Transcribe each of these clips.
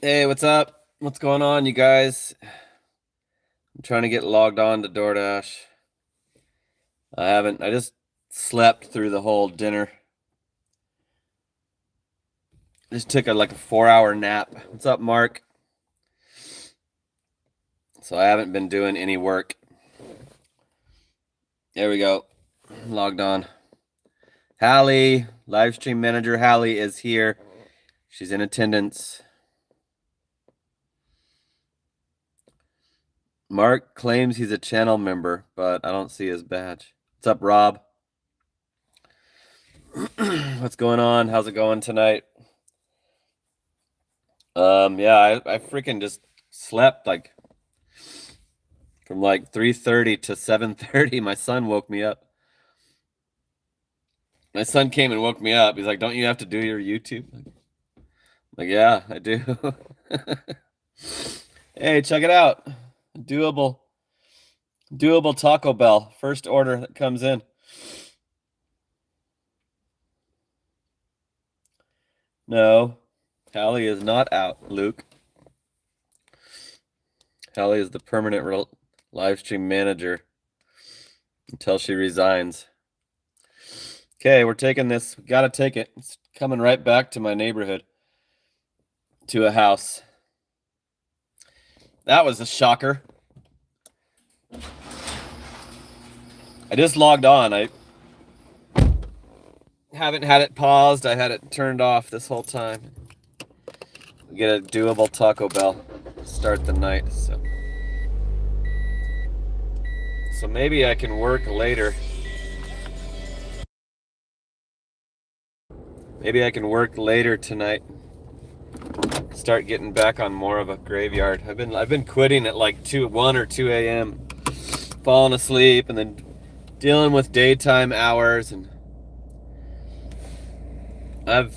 Hey, what's up? What's going on, you guys? I'm trying to get logged on to DoorDash. I haven't. I just slept through the whole dinner. Just took like a 4-hour nap. What's up, Mark? So I haven't been doing any work. There we go. Logged on. Hallie, live stream manager Hallie is here. She's in attendance. Mark claims he's a channel member, but I don't see his badge. What's up, Rob? What's going on? How's it going tonight? Yeah, I freaking just slept like from like 3:30 to 7:30. My son woke me up. My son came and woke me up. He's like, "Don't you have to do your YouTube?" Like, yeah, I do. Hey, check it out. Doable Taco Bell. First order that comes in. No, Hallie is not out, Luke. Hallie is the permanent live stream manager until she resigns. Okay, we're taking this. We gotta take it. It's coming right back to my neighborhood, to a house. That was a shocker. I just logged on. I haven't had it paused. I had it turned off this whole time. We get a doable Taco Bell. Start the night. So maybe I can work later. Maybe I can work later tonight. Start getting back on more of a graveyard. I've been quitting at like 1 or 2 a.m. Falling asleep and then dealing with daytime hours, and I've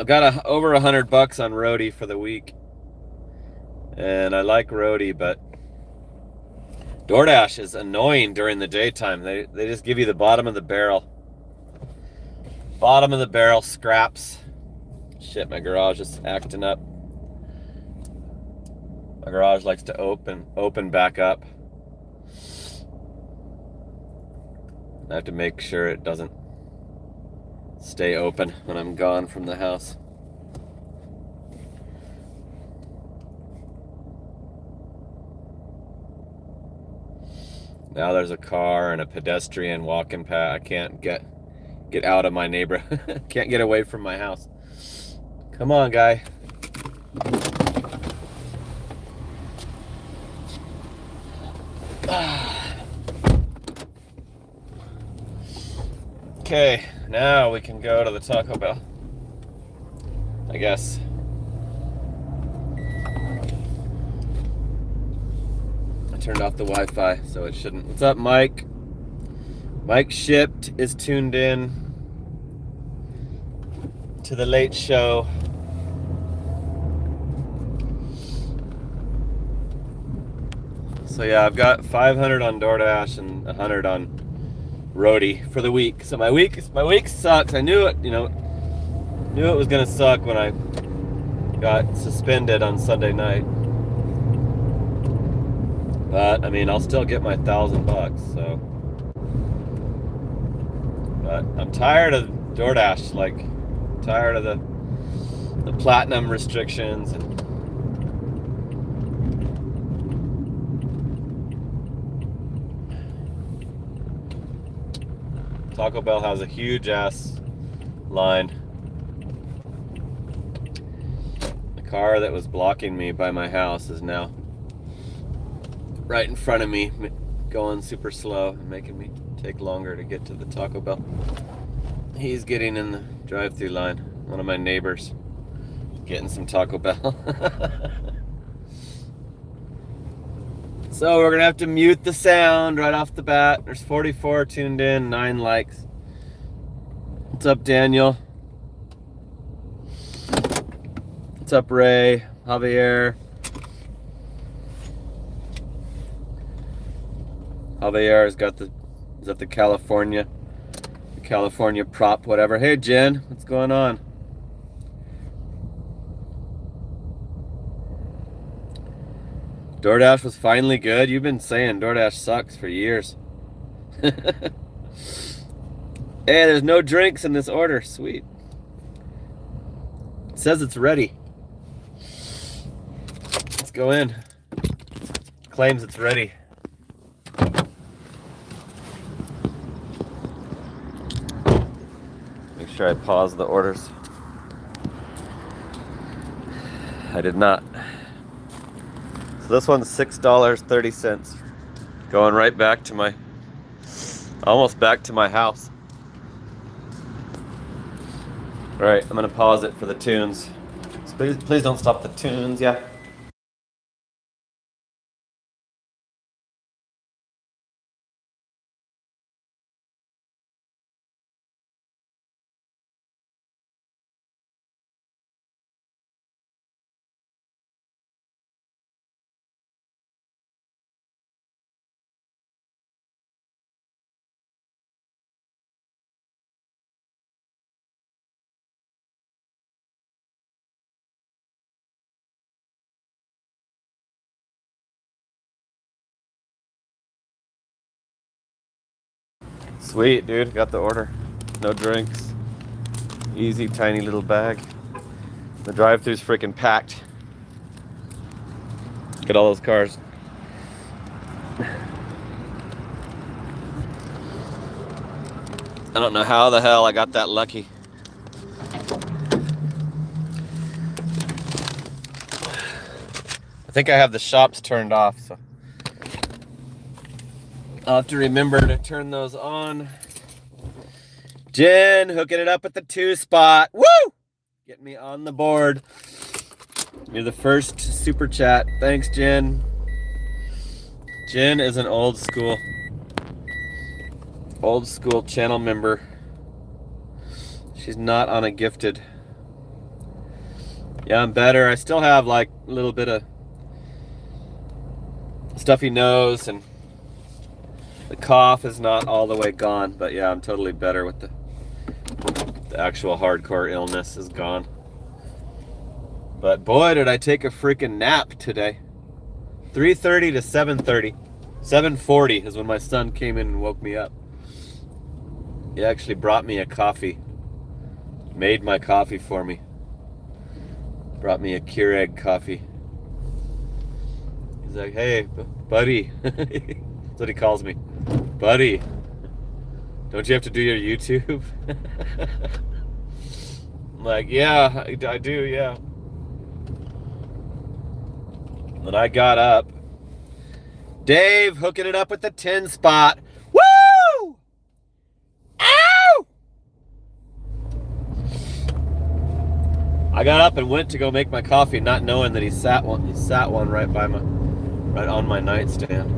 got over $100 on Roadie for the week, and I like Roadie, but DoorDash is annoying during the daytime. They just give you the bottom of the barrel scraps. Shit, my garage is acting up. My garage likes to open back up. I have to make sure it doesn't stay open when I'm gone from the house. Now there's a car and a pedestrian walking past. I can't get out of my neighborhood. Can't get away from my house. Come on, guy. Okay, now we can go to the Taco Bell, I guess. I turned off the Wi-Fi, so it shouldn't. What's up, Mike? Mike Shipped is tuned in to the late show. So yeah, I've got 500 on DoorDash and 100 on Roadie for the week. So my week sucks. I knew it, knew it was gonna suck when I got suspended on Sunday night. But I mean, I'll still get my $1,000. So, but I'm tired of DoorDash. Like, tired of the platinum restrictions and. Taco Bell has a huge ass line. The car that was blocking me by my house is now right in front of me, going super slow and making me take longer to get to the Taco Bell. He's getting in the drive-through line. One of my neighbors getting some Taco Bell. So we're gonna have to mute the sound right off the bat. There's 44 tuned in, 9 likes. What's up, Daniel? What's up, Ray? Javier? Javier's got is that the California prop, whatever. Hey, Jen, what's going on? DoorDash was finally good. You've been saying DoorDash sucks for years. Hey, there's no drinks in this order. Sweet. It says it's ready. Let's go in. Claims it's ready. Make sure I pause the orders. I did not. So this one's $6.30. Going right back to my, almost back to my house. All right, I'm gonna pause it for the tunes. So please don't stop the tunes, yeah. Sweet, dude, got the order. No drinks. Easy, tiny little bag. The drive-thru's freaking packed. Look at all those cars. I don't know how the hell I got that lucky. I think I have the shops turned off, so I'll have to remember to turn those on. Jen, hooking it up at the 2 spot. Woo! Getting me on the board. You're the first super chat. Thanks, Jen. Jen is an old school channel member. She's not on a gifted. Yeah, I'm better. I still have like a little bit of stuffy nose and the cough is not all the way gone, but yeah, I'm totally better with the actual hardcore illness is gone. But boy, did I take a freaking nap today. 3:30 to 7:30. 7:40 is when my son came in and woke me up. He actually brought me a coffee. Made my coffee for me. Brought me a Keurig coffee. He's like, hey, buddy. That's what he calls me. Buddy, don't you have to do your YouTube? I'm like, yeah, I do, yeah. Then I got up. Dave hooking it up with the 10 spot. Woo! Ow! I got up and went to go make my coffee, not knowing that he sat one right on my nightstand.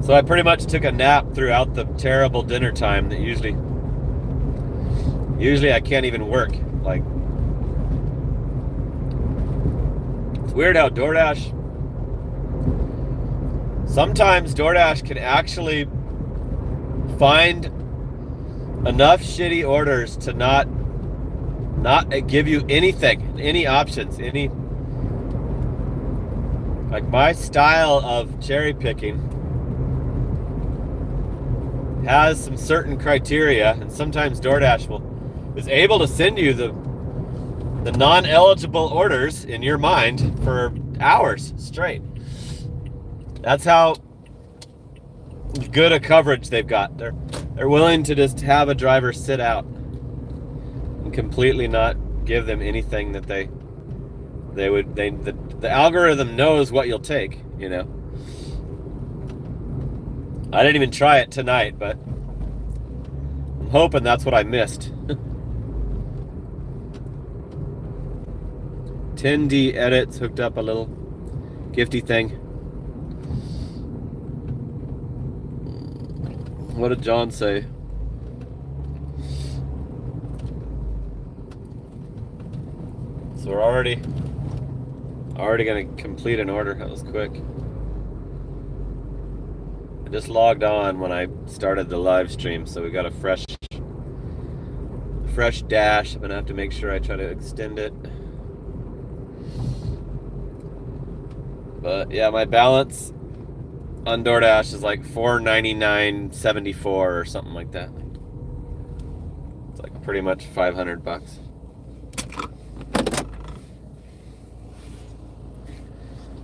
So I pretty much took a nap throughout the terrible dinner time that usually I can't even work. Like, it's weird how sometimes DoorDash can actually find enough shitty orders to not give you anything, any options, like my style of cherry picking has some certain criteria, and sometimes DoorDash is able to send you the non-eligible orders in your mind for hours straight. That's how good a coverage they've got. They're willing to just have a driver sit out and completely not give them anything that the algorithm knows what you'll take, you know. I didn't even try it tonight, but I'm hoping that's what I missed. 10D edits hooked up a little gifty thing. What did John say? So we're already gonna complete an order. That was quick. Just logged on when I started the live stream, so we got a fresh dash. I'm gonna have to make sure I try to extend it. But yeah, my balance on DoorDash is like $499.74 or something like that. It's like pretty much $500.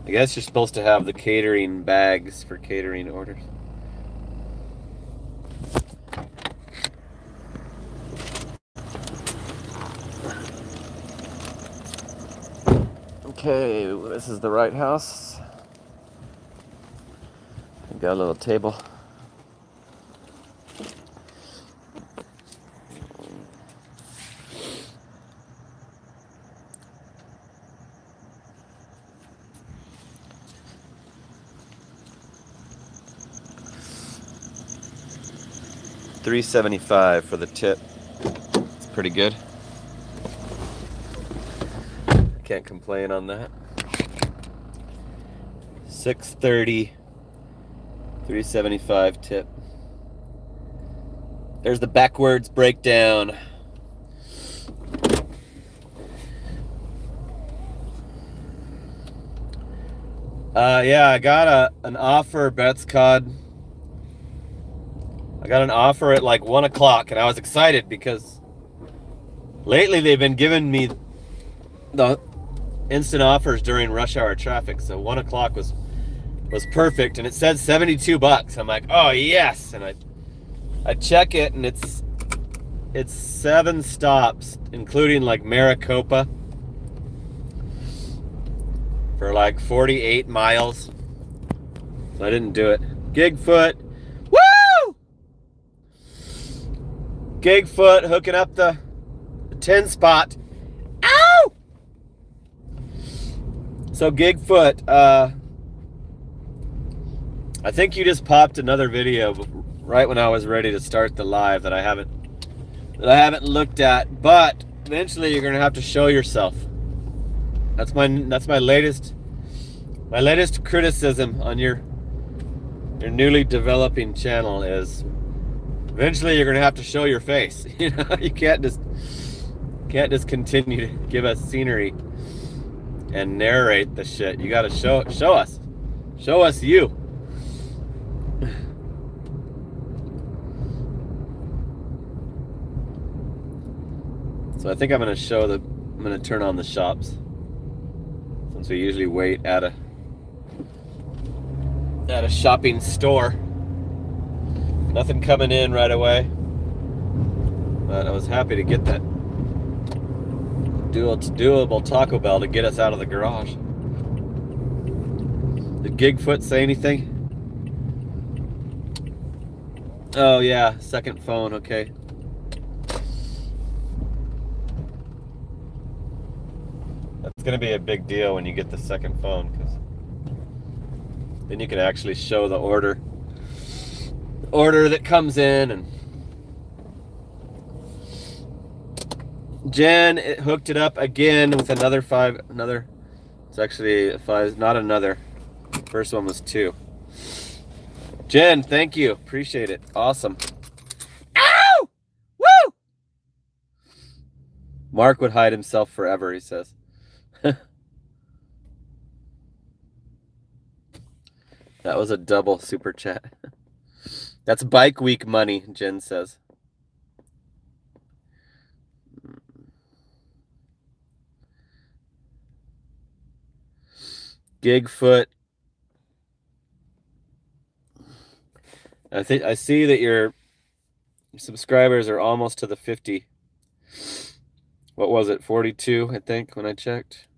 I guess you're supposed to have the catering bags for catering orders. Okay, this is the right house. We've got a little table. $3.75 for the tip. It's pretty good. Can't complain on that. $6.30, $3.75 tip. There's the backwards breakdown. Yeah, I got an offer, Betscod. I got an offer at like 1 o'clock, and I was excited because lately they've been giving me the instant offers during rush hour traffic. So 1 o'clock was perfect, and it said $72. I'm like, oh yes, and I check it, and it's 7 stops, including like Maricopa, for like 48 miles. So I didn't do it. Gigfoot, woo! Gigfoot hooking up the 10 spot. Ow! So Gigfoot, I think you just popped another video right when I was ready to start the live that I haven't looked at, but eventually you're gonna have to show yourself. That's my latest criticism on your newly developing channel is eventually you're gonna have to show your face. You know, you can't just continue to give us scenery and narrate the shit. You gotta show us you. So I think I'm gonna turn on the shops, since we usually wait at a shopping store. Nothing coming in right away, but I was happy to get that doable Taco Bell to get us out of the garage. Did Gigfoot say anything? Oh yeah, second phone, okay. That's gonna be a big deal when you get the second phone, because then you can actually show the order that comes in. And Jen hooked it up again with another it's actually a 5, not another. First one was 2. Jen, thank you, appreciate it, awesome. Ow! Woo! Mark would hide himself forever, he says. That was a double super chat. That's bike week money, Jen says. Gigfoot. I see that your subscribers are almost to the 50. What was it? 42, I think, when I checked.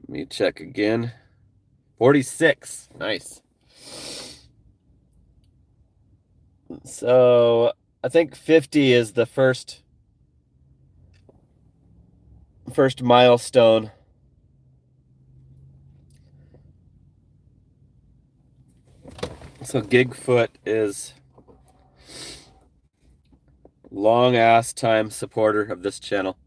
Let me check again. 46. Nice. So I think 50 is the first milestone. So Gigfoot is long ass time supporter of this channel.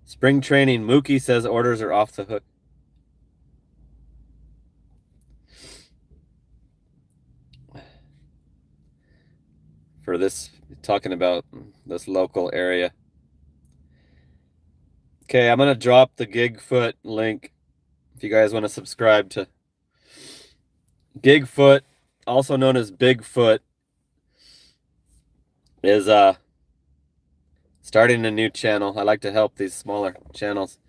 Spring training, Mookie says orders are off the hook. for this, talking about this local area. Okay, I'm gonna drop the Gigfoot link if you guys want to subscribe to Gigfoot, also known as Bigfoot, is starting a new channel. I like to help these smaller channels,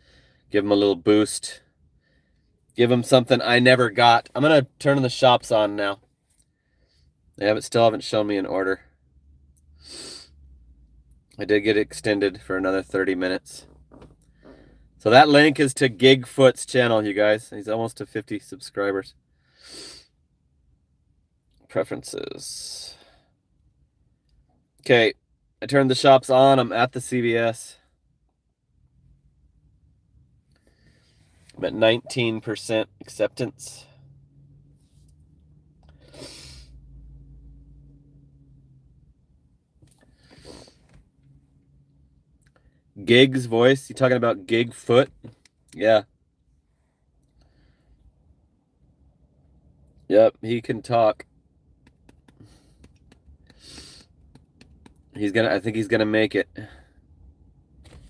give them a little boost, give them something I never got. I'm gonna turn the shops on now. They still haven't shown me an order. I did get extended for another 30 minutes. So that link is to Gigfoot's channel, you guys. He's almost to 50 subscribers. Preferences. Okay, I turned the shops on. I'm at the CVS. I'm at 19% acceptance. Gig's voice. You talking about Gigfoot? Yeah. Yep, he can talk. I think he's gonna make it. I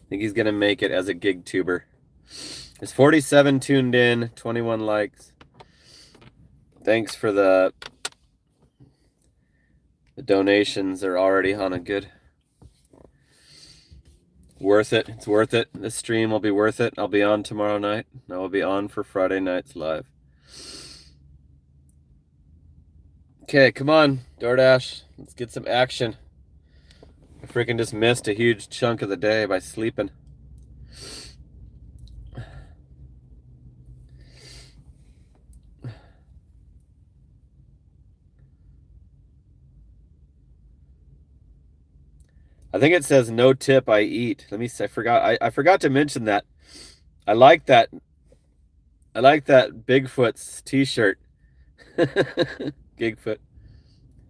think he's gonna make it as a gig tuber. There's 47 tuned in, 21 likes. Thanks for the donations. Are already on a good. Worth it. It's worth it. This stream will be worth it. I'll be on tomorrow night. I will be on for Friday nights live. Okay, come on, DoorDash. Let's get some action. I freaking just missed a huge chunk of the day by sleeping. I think it says no tip I eat. Let me see. I forgot to mention that. I like that Bigfoot's t-shirt. Gigfoot.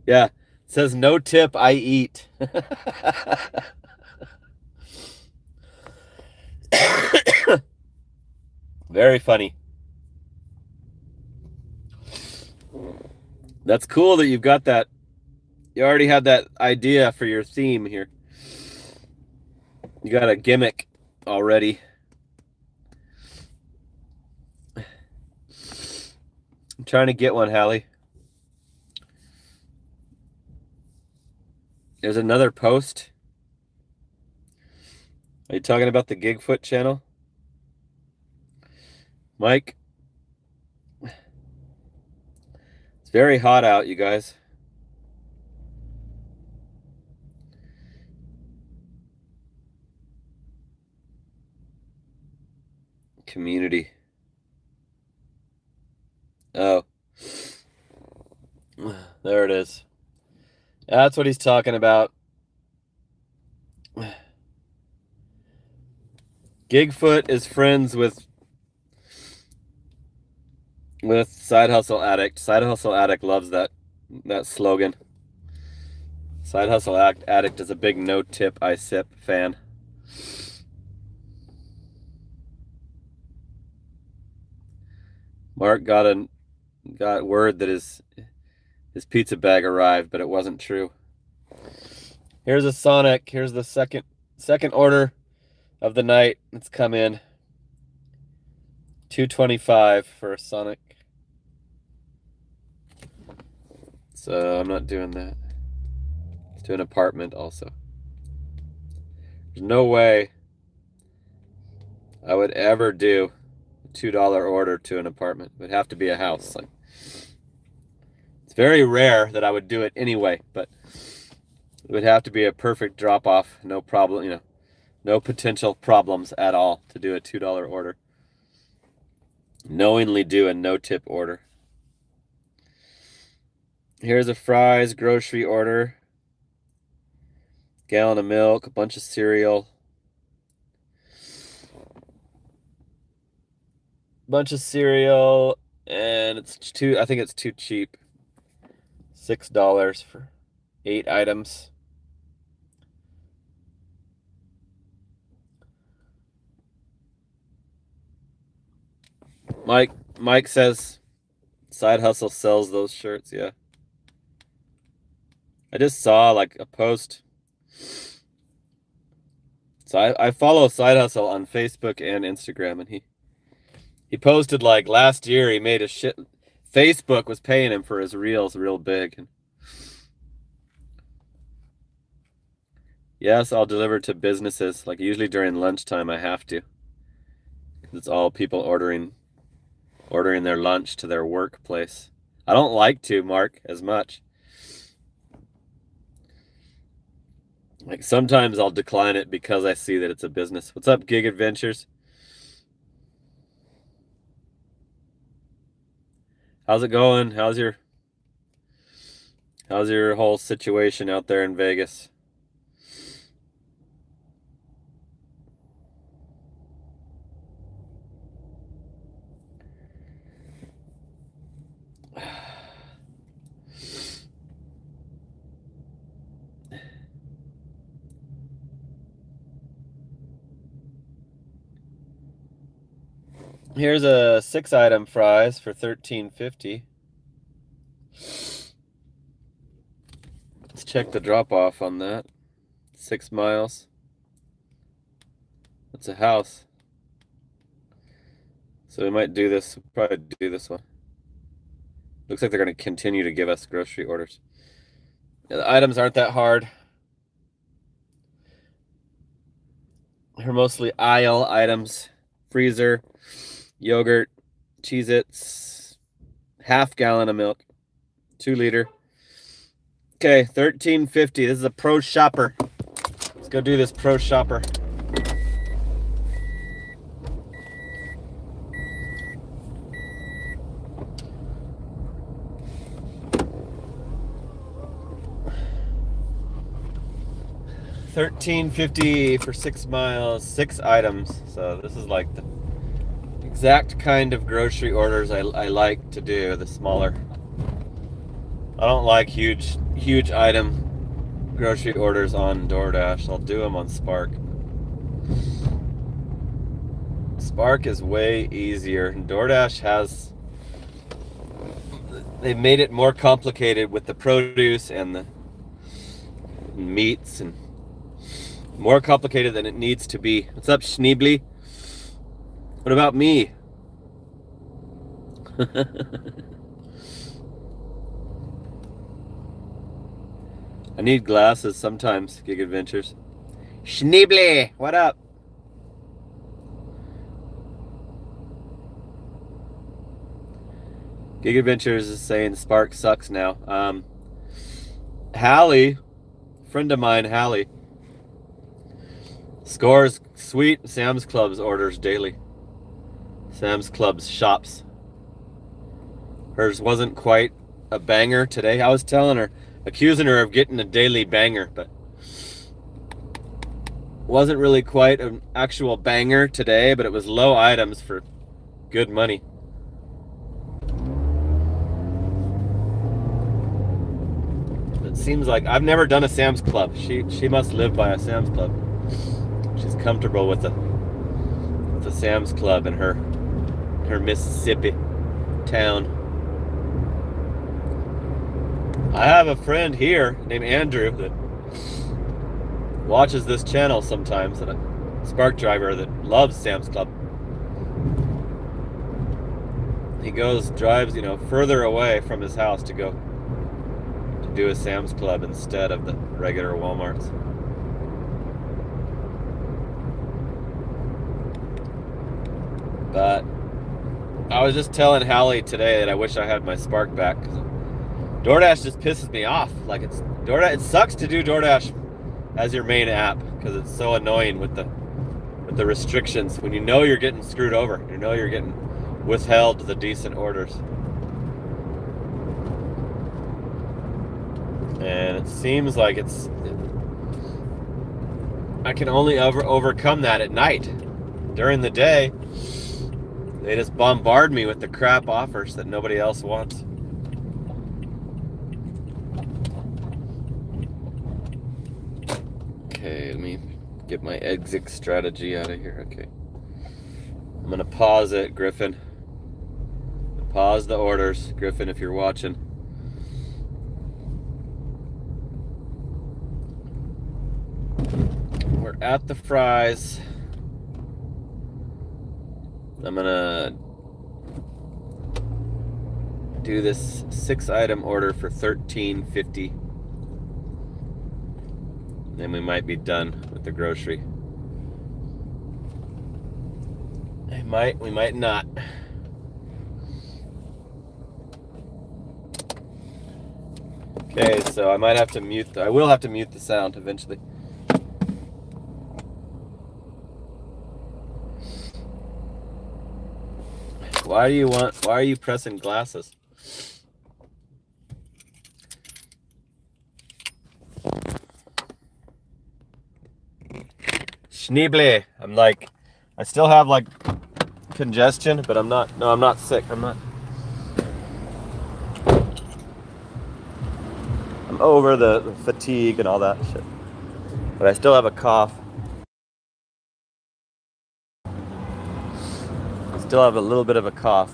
Yeah. It says no tip I eat. Very funny. That's cool that you've got that. You already had that idea for your theme here. You got a gimmick already. I'm trying to get one, Hallie. There's another post. Are you talking about the Gigfoot channel? Mike? It's very hot out, you guys. Community. Oh. There it is. That's what he's talking about. Gigfoot is friends with Side Hustle Addict. Side Hustle Addict loves that slogan. Side Hustle Addict is a big no tip I sip fan. Mark got word that his pizza bag arrived, but it wasn't true. Here's a Sonic. Here's the second order of the night. It's come in. $2.25 for a Sonic. So I'm not doing that. Let's do an apartment also. There's no way I would ever do a $2 order to an apartment. It would have to be a house. Like, it's very rare that I would do it anyway, but it would have to be a perfect drop-off. No problem, no potential problems at all to do a $2 order. Knowingly do a no-tip order. Here's a Fry's grocery order. Gallon of milk, a bunch of cereal. And I think it's too cheap. $6 for 8 items. Mike says Side Hustle sells those shirts, yeah. I just saw like a post. So I follow Side Hustle on Facebook and Instagram, and he posted like last year he made a shit. Facebook was paying him for his reels real big. And yes, I'll deliver to businesses. Like usually during lunchtime, I have to. It's all people ordering their lunch to their workplace. I don't like to, Mark, as much. Like sometimes I'll decline it because I see that it's a business. What's up, Gig Adventures? How's it going? How's your whole situation out there in Vegas? Here's a 6-item fries for $13.50. Let's check the drop off on that. 6 miles. It's a house. So we might do this, probably do this one. Looks like they're going to continue to give us grocery orders. Yeah, the items aren't that hard. They're mostly aisle items. Freezer, yogurt, Cheez-Its, half gallon of milk, 2 liter. Okay, $13.50. This is a pro shopper. Let's go do this pro shopper. $13.50 for 6 miles, 6 items. So this is like the exact kind of grocery orders I like to do, the smaller. I don't like huge item grocery orders on DoorDash. I'll do them on Spark. Spark is way easier. DoorDash they made it more complicated with the produce and the meats, and more complicated than it needs to be. What's up, Schneebly? What about me? I need glasses sometimes, Gig Adventures. Schneebly, what up? Gig Adventures is saying Spark sucks now. Hallie, friend of mine, Hallie, scores sweet Sam's Club's orders daily. Sam's Club's shops. Hers wasn't quite a banger today. I was telling her, accusing her of getting a daily banger, but wasn't really quite an actual banger today, but it was low items for good money. It seems like I've never done a Sam's Club. She must live by a Sam's Club. She's comfortable with the Sam's Club in her Mississippi town. I have a friend here named Andrew that watches this channel sometimes, and a Spark driver that loves Sam's Club. He drives, further away from his house to go to do a Sam's Club instead of the regular Walmarts. But I was just telling Hallie today that I wish I had my Spark back, because DoorDash just pisses me off. Like DoorDash, it sucks to do DoorDash as your main app because it's so annoying with the restrictions. When you know you're getting screwed over, you know you're getting withheld the decent orders, and it seems like I can only overcome that at night. During the day, they just bombard me with the crap offers that nobody else wants. Okay, let me get my exit strategy out of here. Okay. I'm going to pause it, Griffin. Pause the orders, Griffin, if you're watching. at the fries. I'm gonna do this 6-item order for $13.50. Then we might be done with the grocery. We might not. Okay, so I might have to I will have to mute the sound eventually. Why are you pressing glasses? Schneeble. I still have like congestion, but I'm not sick. I'm over the fatigue and all that shit. But I still have a cough. I still have a little bit of a cough.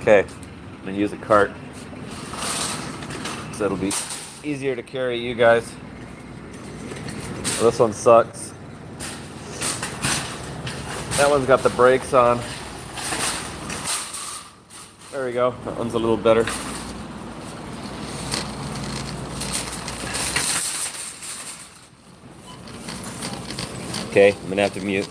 Okay, I'm gonna use a cart. So it'll be easier to carry you guys. Well, this one sucks. That one's got the brakes on. There we go. That one's a little better. Okay, I'm gonna have to mute.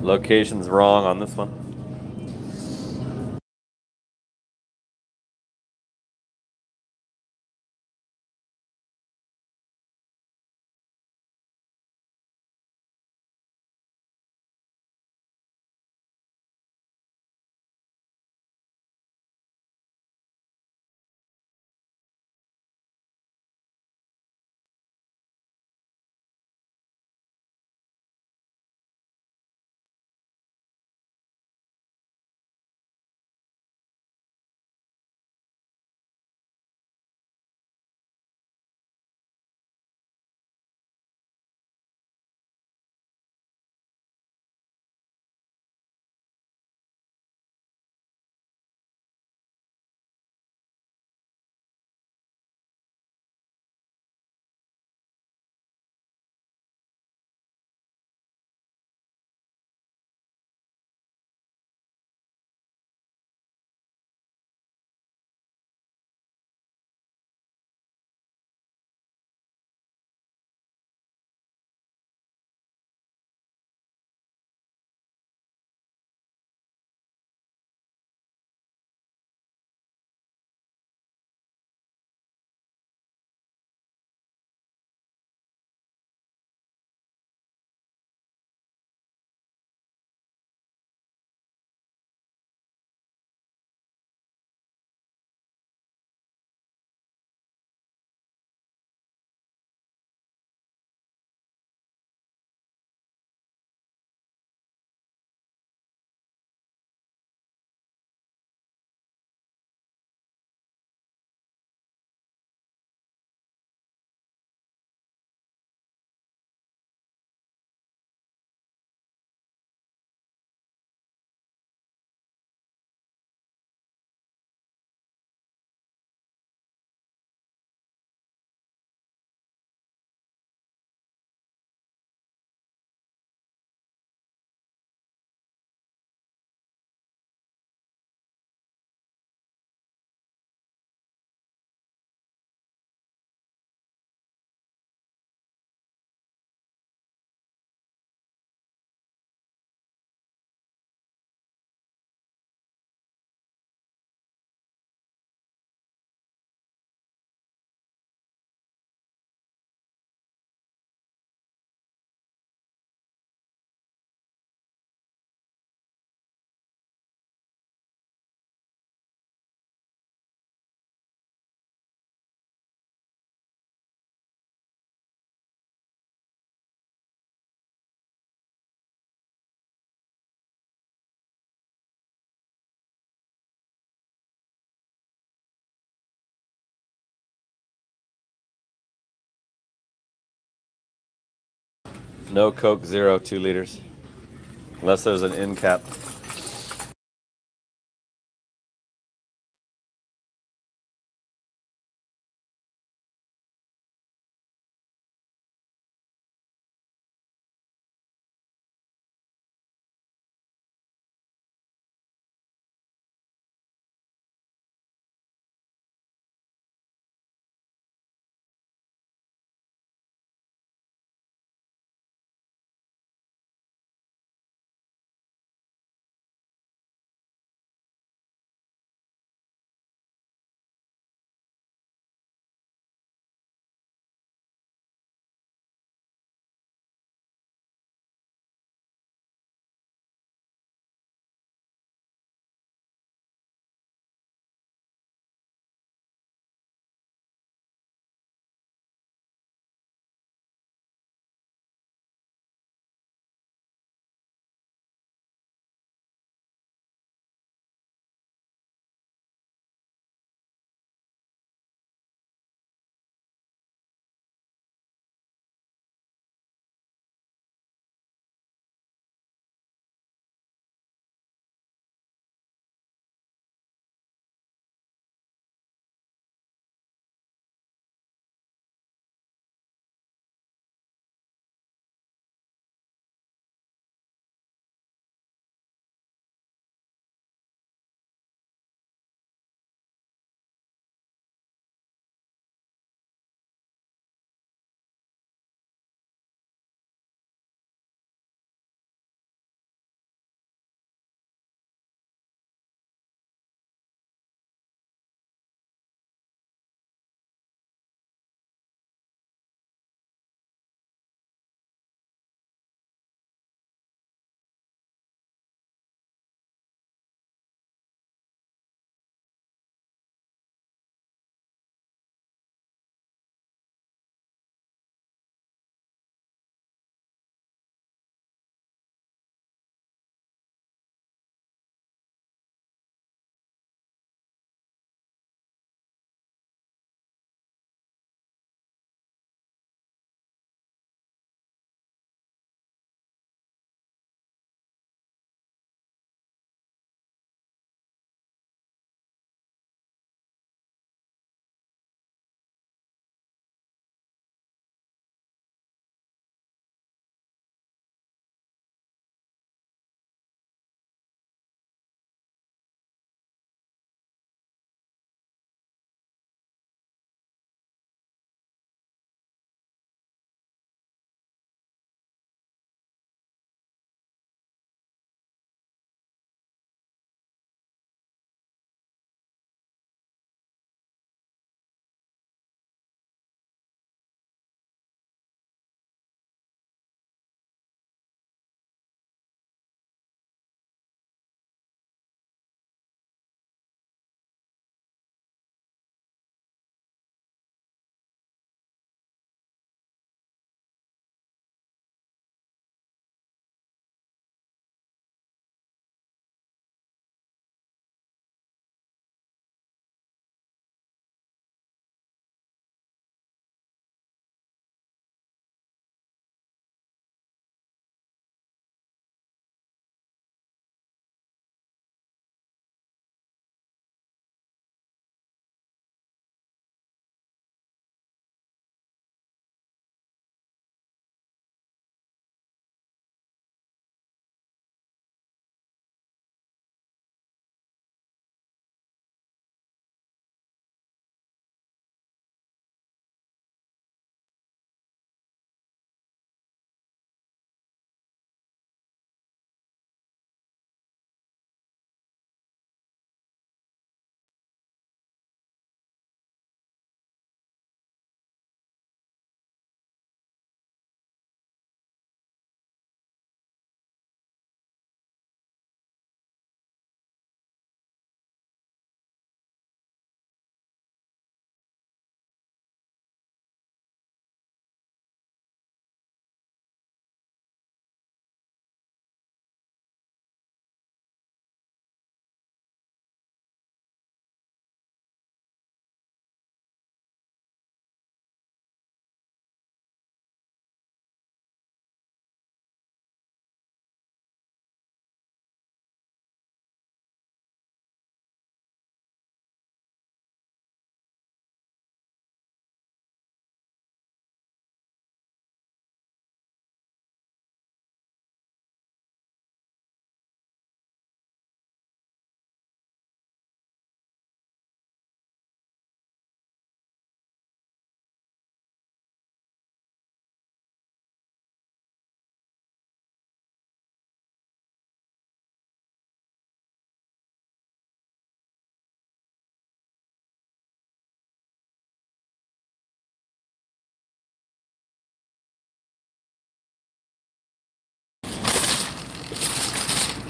Location's wrong on this one. No Coke Zero 2 liters. Unless there's an end cap.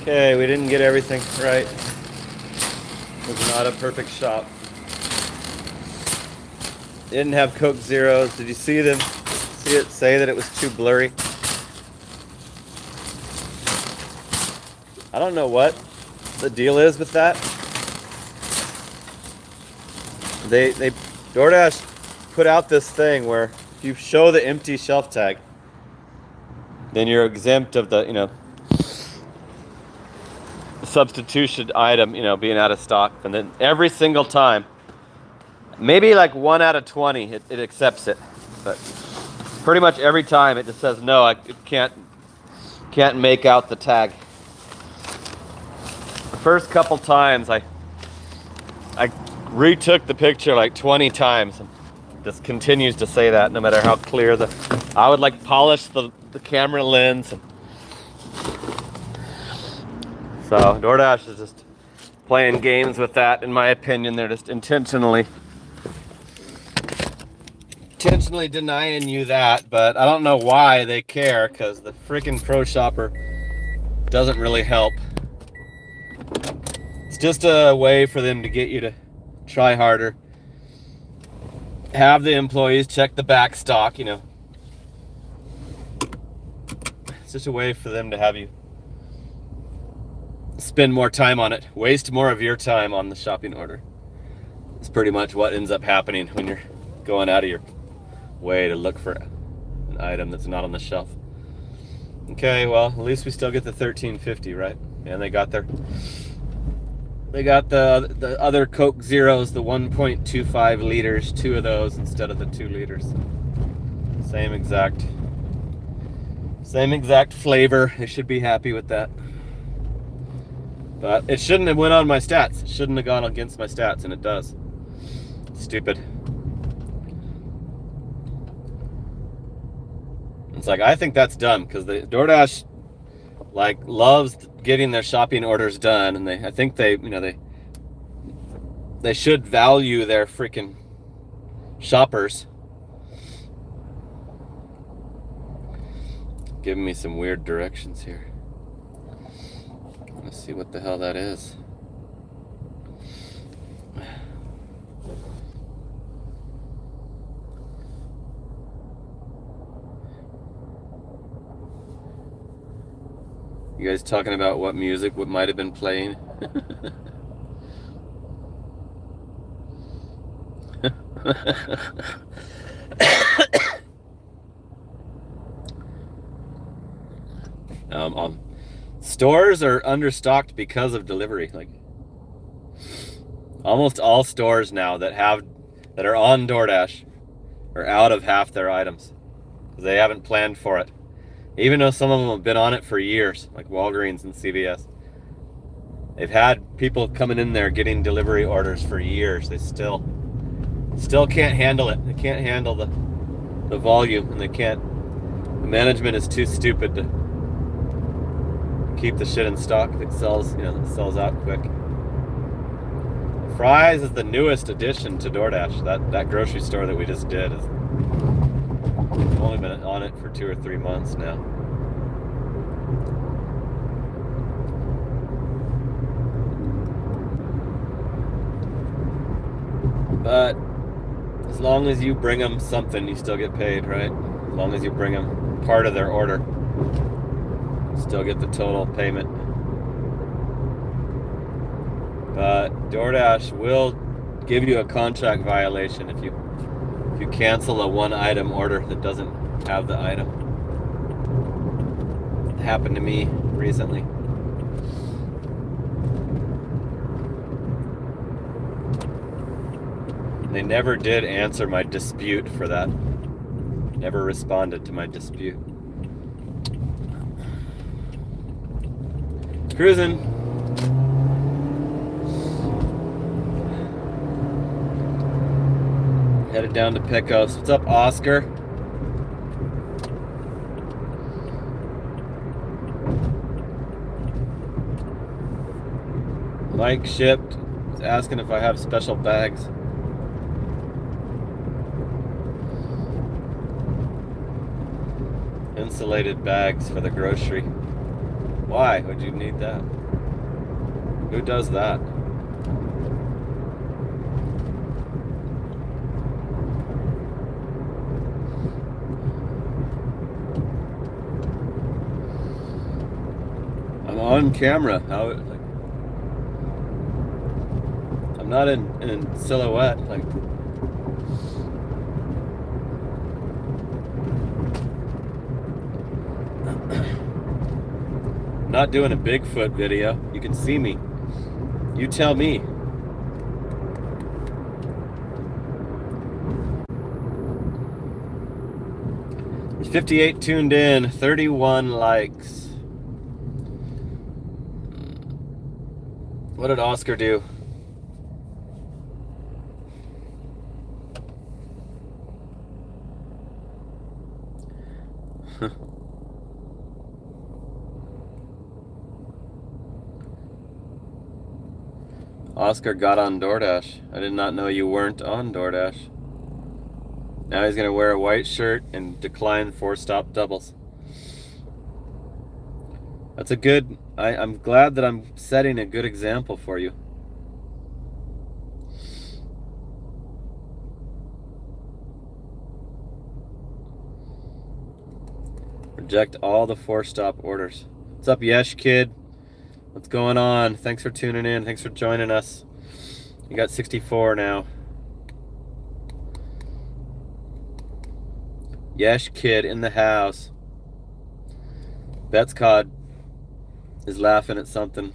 Okay, we didn't get everything right. It was not a perfect shop. Didn't have Coke Zeros. Did you see them? See it say that it was too blurry? I don't know what the deal is with that. They DoorDash put out this thing where if you show the empty shelf tag, then you're exempt of the, substitution item, being out of stock. And then every single time, maybe like 1 out of 20, it accepts it. But pretty much every time it just says, no, it can't make out the tag. The first couple times I retook the picture like 20 times and just continues to say that no matter how clear I would like polish the camera lens. And so DoorDash is just playing games with that, in my opinion. They're just intentionally denying you that, but I don't know why they care, because the freaking Pro Shopper doesn't really help. It's just a way for them to get you to try harder. Have the employees check the back stock, It's just a way for them to have you spend more time on it, waste more of your time on the shopping order. It's pretty much what ends up happening when you're going out of your way to look for an item that's not on the shelf. Okay, well, at least we still get the $13.50, right? And they got the other Coke Zeros, the 1.25 liters, 2 of those instead of the 2 liters. Same exact flavor. They should be happy with that. But it shouldn't have went on my stats. It shouldn't have gone against my stats, and it does. Stupid. It's like, I think that's dumb, because the DoorDash loves getting their shopping orders done, and I think they should value their freaking shoppers. Giving me some weird directions here. Let's see what the hell that is. You guys talking about what might have been playing? Stores are understocked because of delivery. Like, almost all stores now that are on DoorDash are out of half their items. They haven't planned for it. Even though some of them have been on it for years, like Walgreens and CVS. They've had people coming in there getting delivery orders for years. They still can't handle it. They can't handle the volume, and the management is too stupid to keep the shit in stock that sells out quick. Fry's is the newest addition to DoorDash. That grocery store that we just did is I've only been on it for 2 or 3 months now. But as long as you bring them something, you still get paid, right? As long as you bring them part of their order, you still get the total payment. But DoorDash will give you a contract violation if you cancel a 1-item order that doesn't have the item. It happened to me recently. They never did answer my dispute for that. Never responded to my dispute. Cruising. Headed down to Pecos. What's up, Oscar? Mike shipped. He's asking if I have special bags. Insulated bags for the grocery. Why would you need that? Who does that? I'm on camera. How? Like, I'm not in silhouette. Like. I'm not doing a Bigfoot video. You can see me. You tell me. There's 58 tuned in, 31 likes. What did Oscar do? Oscar got on DoorDash. I did not know you weren't on DoorDash. Now he's gonna wear a white shirt and decline 4-stop doubles. That's a good... I'm glad that I'm setting a good example for you. Reject all the 4-stop orders. What's up, Yesh Kid? What's going on? Thanks for tuning in. Thanks for joining us. You got 64 now. Yesh Kid in the house. Bet's Cod is laughing at something.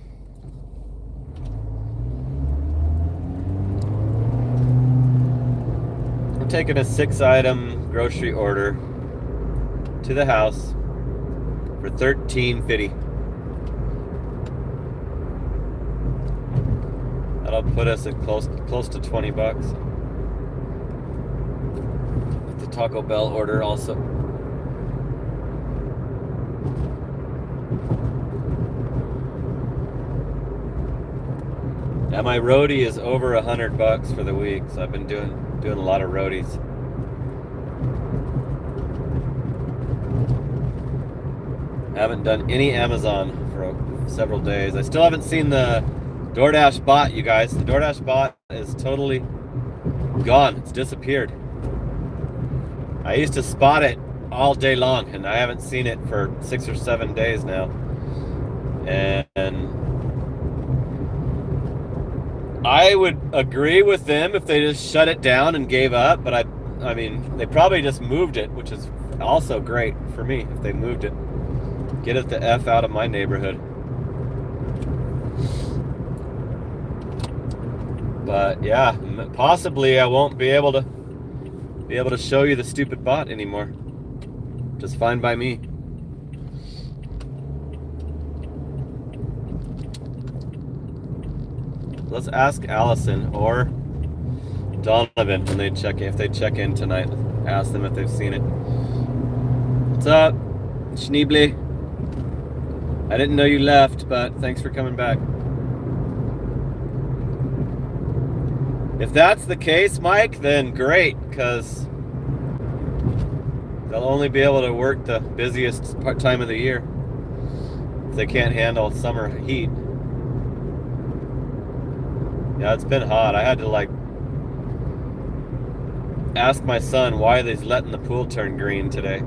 I'm taking a 6-item grocery order to the house for $13.50. That'll put us at close to $20. The Taco Bell order also. Yeah, my roadie is over $100 for the week, so I've been doing a lot of roadies. I haven't done any Amazon for several days. I still haven't seen the DoorDash bot, you guys. The DoorDash bot is totally gone. It's disappeared. I used to spot it all day long, and I haven't seen it for 6 or 7 days now. And I would agree with them if they just shut it down and gave up, but I mean, they probably just moved it, which is also great for me if they moved it. Get it the F out of my neighborhood. But yeah, possibly I won't be able to show you the stupid bot anymore. Just fine by me. Let's ask Allison or Donovan when they check in. If they check in tonight, ask them if they've seen it. What's up, Schneebly? I didn't know you left, but thanks for coming back. If that's the case, Mike, then great, because they'll only be able to work the busiest time of the year if they can't handle summer heat. Yeah, it's been hot. I had to ask my son why he's letting the pool turn green today.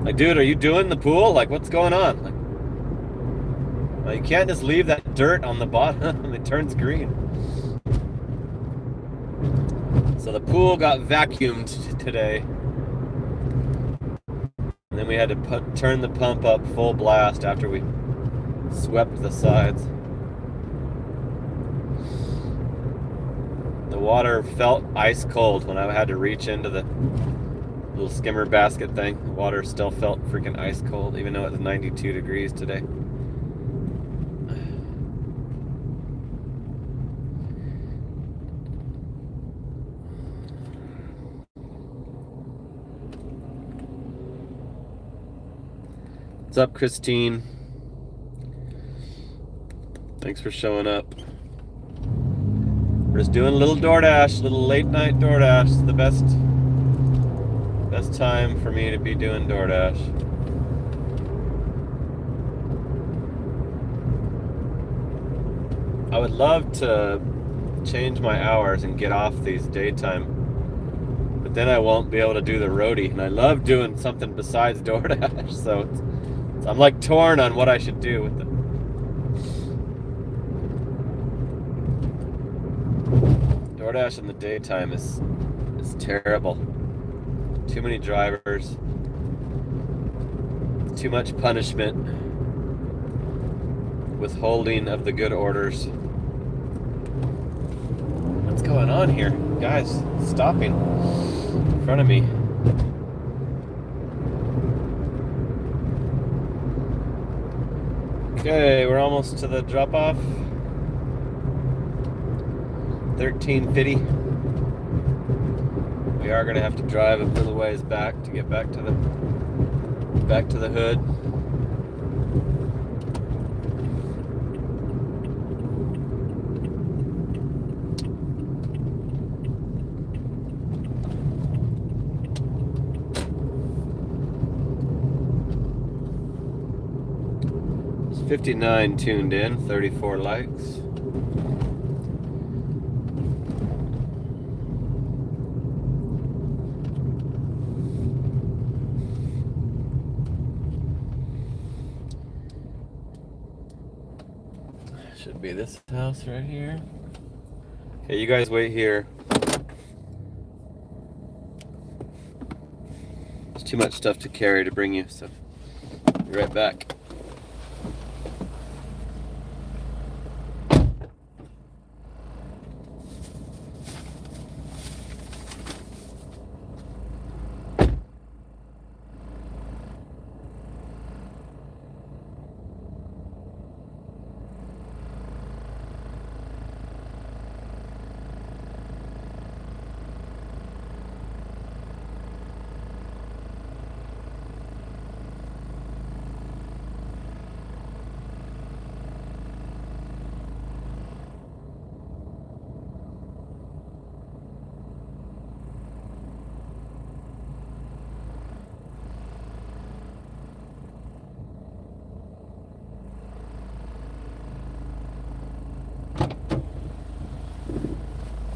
Like, dude, are you doing the pool? Like, what's going on? Like, well, you can't just leave that dirt on the bottom. It turns green. So the pool got vacuumed today. And then we had to turn the pump up full blast after we swept the sides. The water felt ice cold when I had to reach into the little skimmer basket thing. The water still felt freaking ice cold, even though it was 92 degrees today. What's up, Christine? Thanks for showing up. We're just doing a little DoorDash, little late night DoorDash. It's the best time for me to be doing DoorDash. would love to change my hours and get off these daytime, but then I won't be able to do the roadie, and I love doing something besides DoorDash, so I'm like torn on what I should do with them. DoorDash in the daytime is terrible. Too many drivers, too much punishment, withholding of the good orders. What's going on here? Guys, stopping in front of me. Okay, we're almost to the drop-off. 1350. We are going to have to drive a little ways back to get back to the hood. It's 59 tuned in, 34 likes. Should be this house right here. Okay, you guys wait here. There's too much stuff to carry to bring you, so be right back.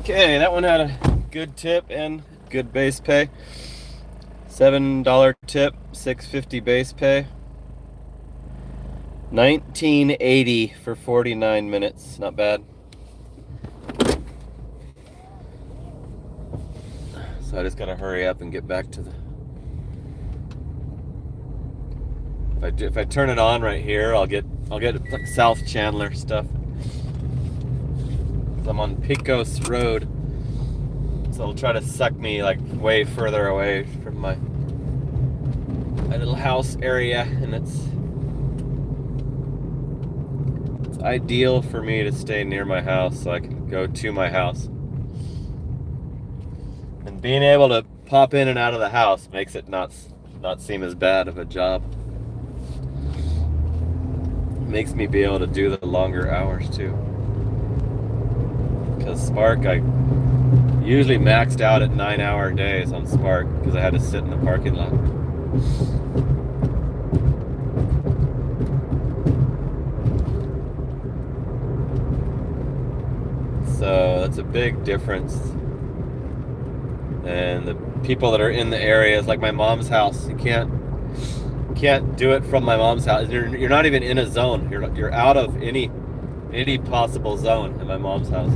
Okay, that one had a good tip and good base pay. $7 tip, $6.50 base pay. $19.80 for 49 minutes. Not bad. So I just gotta hurry up and get back to the. If I turn it on right here, I'll get like South Chandler stuff. I'm on Pecos Road, so it'll try to suck me like way further away from my little house area, and it's ideal for me to stay near my house so I can go to my house. And being able to pop in and out of the house makes it not seem as bad of a job. It makes me be able to do the longer hours too. Because Spark, I usually maxed out at 9-hour days on Spark because I had to sit in the parking lot. So that's a big difference. And the people that are in the areas, like my mom's house, you can't do it from my mom's house. You're not even in a zone. You're out of any possible zone in my mom's house.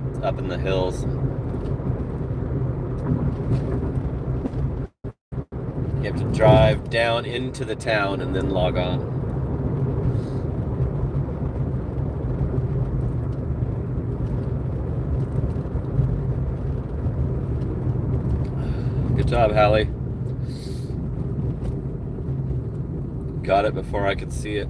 It's up in the hills. You have to drive down into the town and then log on. Good job, Hallie. Got it before I could see it.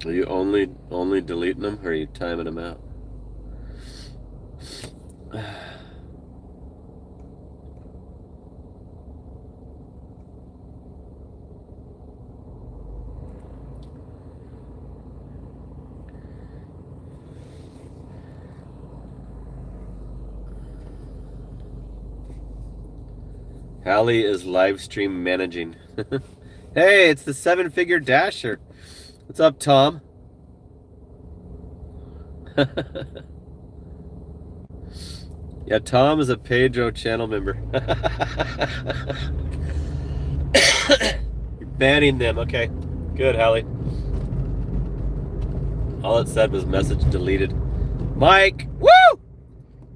Are you only deleting them, or are you timing them out? Hallie is live stream managing. Hey, it's the 7-figure dasher. What's up, Tom? Yeah, Tom is a Pedro channel member. You're banning them. Okay, good, Hallie. All it said was message deleted. Mike, woo!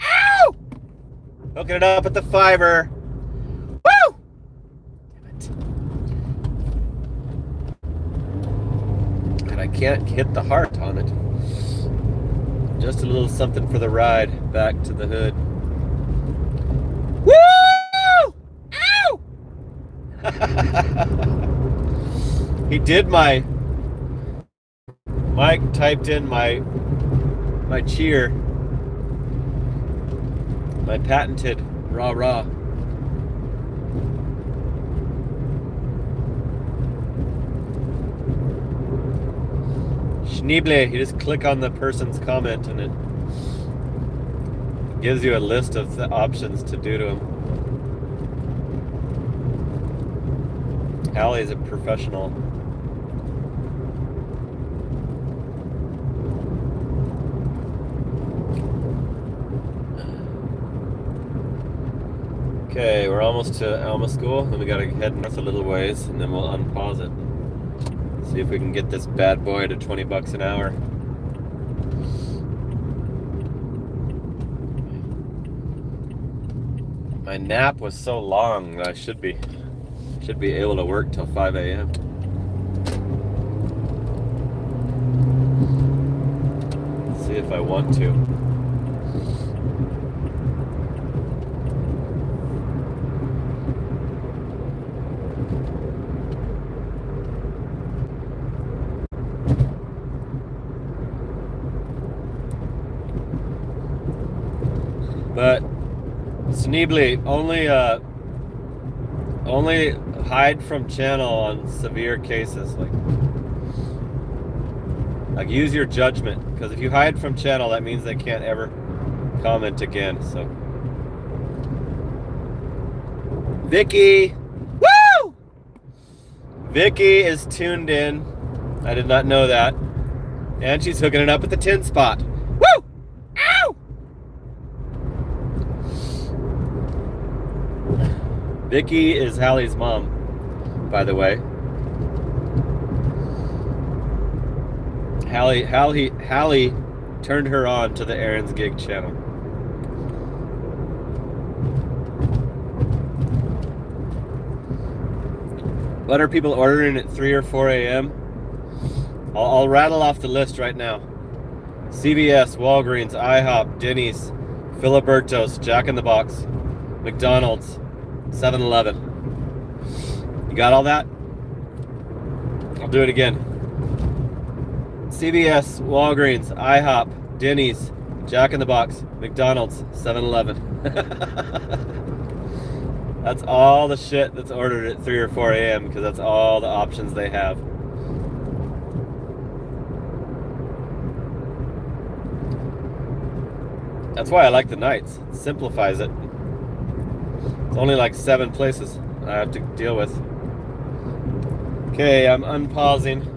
Ow! Hooking it up at the fiber. Woo! Damn it. And I can't hit the heart on it. Just a little something for the ride back to the hood. Woo! Ow! He did Mike typed in my cheer, my patented rah-rah. Schneeble, you just click on the person's comment and it gives you a list of the options to do to him. Hallie's a professional. Okay, we're almost to Alma School. Then we gotta head north a little ways, and then we'll unpause it. See if we can get this bad boy to 20 bucks an hour. My nap was so long that I should be able to work till 5 a.m. See if I want to. But Sneebly, only hide from channel on severe cases. Like use your judgment, because if you hide from channel, that means they can't ever comment again. So, Vicky, woo! Vicky is tuned in. I did not know that, and she's hooking it up at the 10 spot. Woo! Ow! Vicky is Hallie's mom, by the way. Hallie turned her on to the Aaron's Gig channel. What are people ordering at 3 or 4 a.m.? I'll rattle off the list right now. CVS, Walgreens, IHOP, Denny's, Filiberto's, Jack in the Box, McDonald's, 7-Eleven. You got all that? I'll do it again. CVS, Walgreens, IHOP, Denny's, Jack in the Box, McDonald's, 7-Eleven. That's all the shit that's ordered at 3 or 4 a.m. because that's all the options they have. That's why I like the nights. It simplifies it. It's only like 7 places I have to deal with. Okay, I'm unpausing.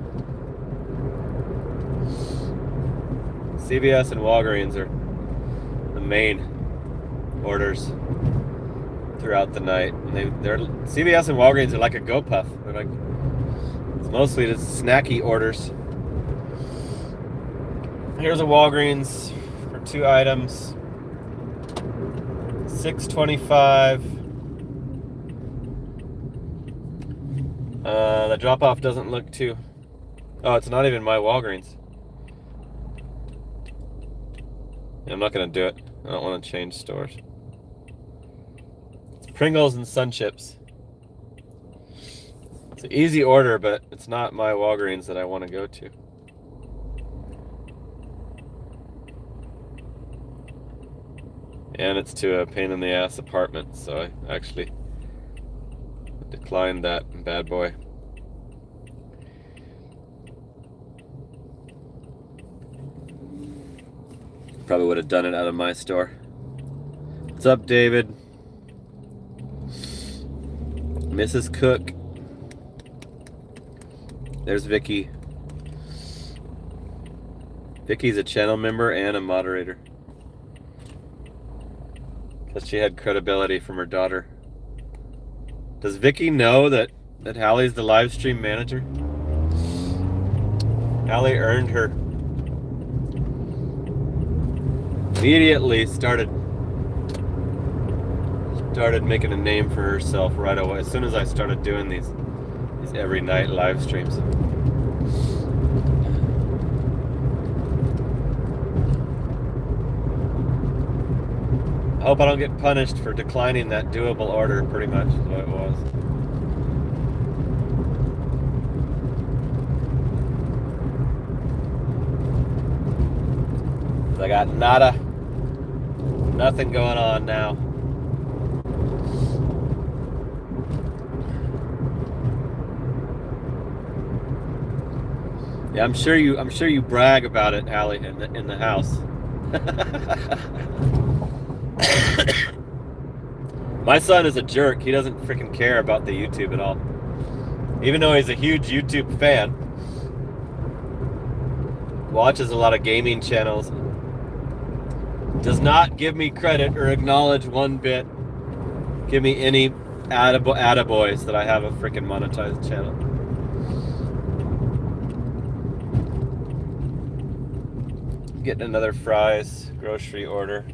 CVS and Walgreens are the main orders throughout the night. And they're CVS and Walgreens are like a GoPuff. They're like, it's mostly just snacky orders. Here's a Walgreens for 2 items. $6.25. The drop-off doesn't look too... Oh, it's not even my Walgreens. I'm not going to do it. I don't want to change stores. It's Pringles and Sun Chips. It's an easy order, but it's not my Walgreens that I want to go to. And it's to a pain-in-the-ass apartment, so I actually declined that bad boy. Probably would have done it out of my store. What's up, David? Mrs. Cook. There's Vicky. Vicky's a channel member and a moderator. Because she had credibility from her daughter. Does Vicky know that Hallie's the live stream manager? Hallie earned her. Immediately started making a name for herself right away. As soon as I started doing these every night live streams. I hope I don't get punished for declining that doable order, pretty much is what it was. I got nothing going on now. Yeah, I'm sure you brag about it, Hallie, in the house. My son is a jerk. He doesn't freaking care about the YouTube at all. Even though he's a huge YouTube fan. Watches a lot of gaming channels. Does not give me credit or acknowledge one bit. Give me any attaboys that I have a freaking monetized channel. Getting another fries grocery order.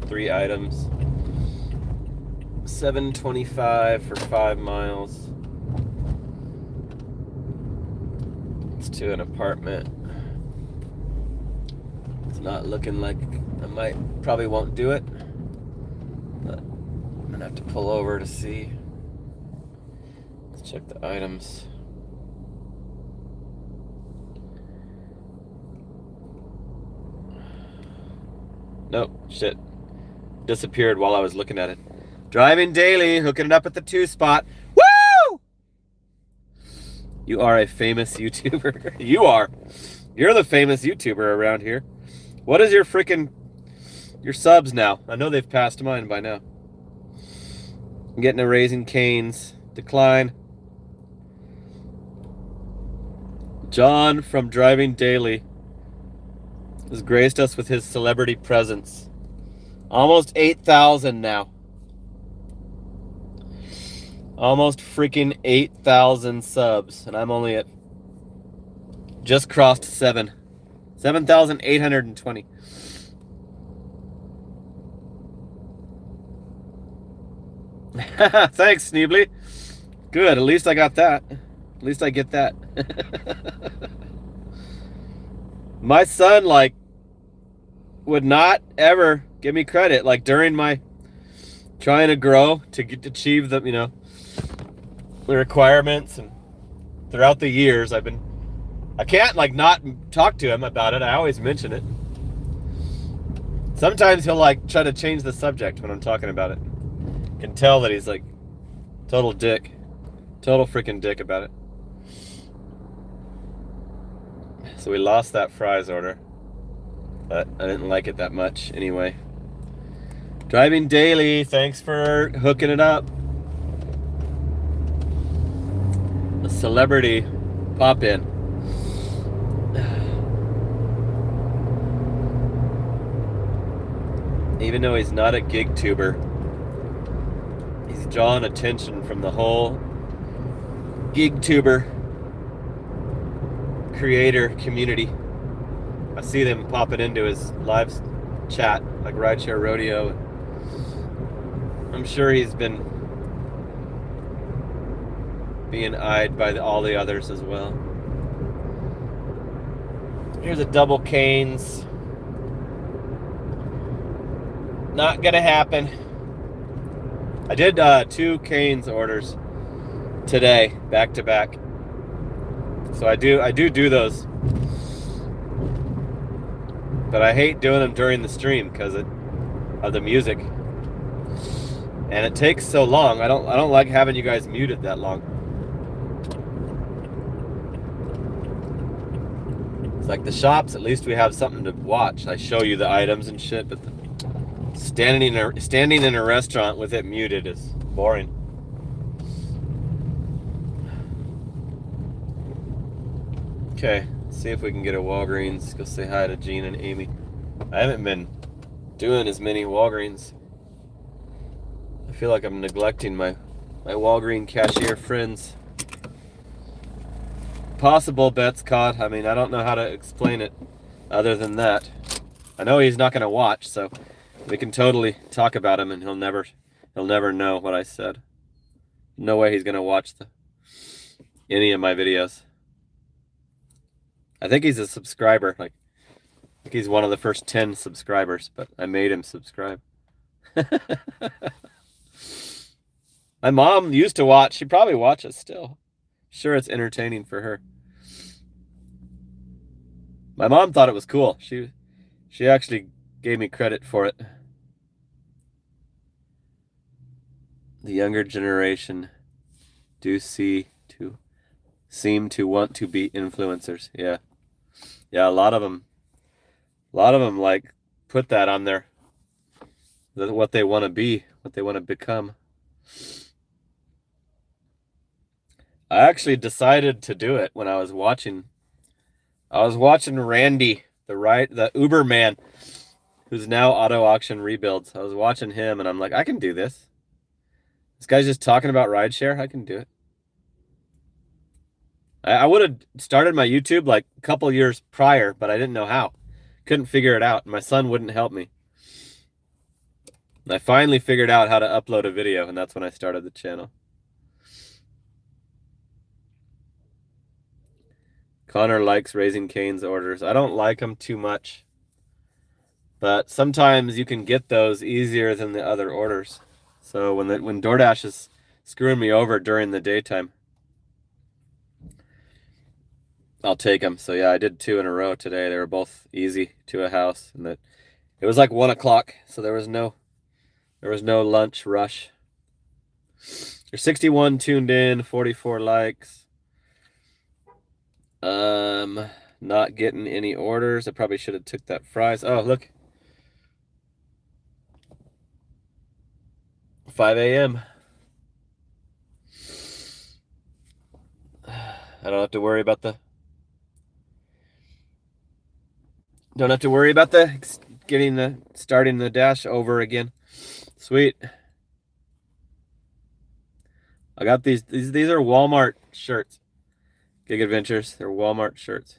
3 items. $7.25 for 5 miles. It's to an apartment. It's not looking like I probably won't do it. But I'm gonna have to pull over to see. Let's check the items. Nope, shit. Disappeared while I was looking at it. Driving daily, hooking it up at the 2 spot. Woo! You are a famous YouTuber. You are. You're the famous YouTuber around here. What is your subs now? I know they've passed mine by now. I'm getting a Raising Cane's decline. John from Driving Daily has graced us with his celebrity presence. Almost 8,000 now. Almost freaking 8,000 subs. And I'm only at just crossed 7,820. Thanks, Sneebly. Good, at least I got that. At least I get that. My son, would not ever give me credit. During my trying to grow to achieve the, the requirements, and throughout the years, I can't not talk to him about it. I always mention it. Sometimes he'll try to change the subject when I'm talking about it. Can tell that he's total dick. Total freaking dick about it. So we lost that fries order. But I didn't like it that much anyway. Driving Daily, thanks for hooking it up. A celebrity pop-in. Even though he's not a gig tuber, he's drawing attention from the whole gig tuber creator community. I see them popping into his live chat, like Rideshare Rodeo. I'm sure he's been being eyed by all the others as well. Here's a double Cane's. Not gonna happen. I did 2 Cane's orders today, back to back. So I do those. But I hate doing them during the stream because of the music. And it takes so long. I don't like having you guys muted that long. It's like the shops, at least we have something to watch. I show you the items and shit, but standing in a restaurant with it muted is boring. Okay, let's see if we can get a Walgreens. Go say hi to Gene and Amy. I haven't been doing as many Walgreens. I feel like I'm neglecting my Walgreens cashier friends. Possible bets caught. I mean, I don't know how to explain it other than that. I know he's not going to watch, so we can totally talk about him and he'll never know what I said. No way he's going to watch any of my videos. I think he's a subscriber. I think he's one of the first 10 subscribers, but I made him subscribe. My mom used to watch. She probably watches still. Sure, it's entertaining for her. My mom thought it was cool. She actually gave me credit for it. The younger generation seem to want to be influencers. Yeah, a lot of them like put that on there. What they want to be, what they want to become. I actually decided to do it when I was watching Randy, the Uber man, who's now auto auction rebuilds. I was watching him and I'm like, I can do this. This guy's just talking about rideshare. I can do it. I would have started my YouTube like a couple years prior, but I didn't know how. Couldn't figure it out. My son wouldn't help me. And I finally figured out how to upload a video, and that's when I started the channel. Connor likes Raising Cane's orders. I don't like them too much, but sometimes you can get those easier than the other orders. So when DoorDash is screwing me over during the daytime, I'll take them. So yeah, I did 2 in a row today. They were both easy to a house, and it was like 1 o'clock, so there was no lunch rush. There's 61 tuned in, 44 likes. Not getting any orders. I probably should have took that fries. Oh, look. 5 a.m. I don't have to worry about starting the dash over again. Sweet. I got these are Walmart shirts. Gig Adventures, they're Walmart shirts.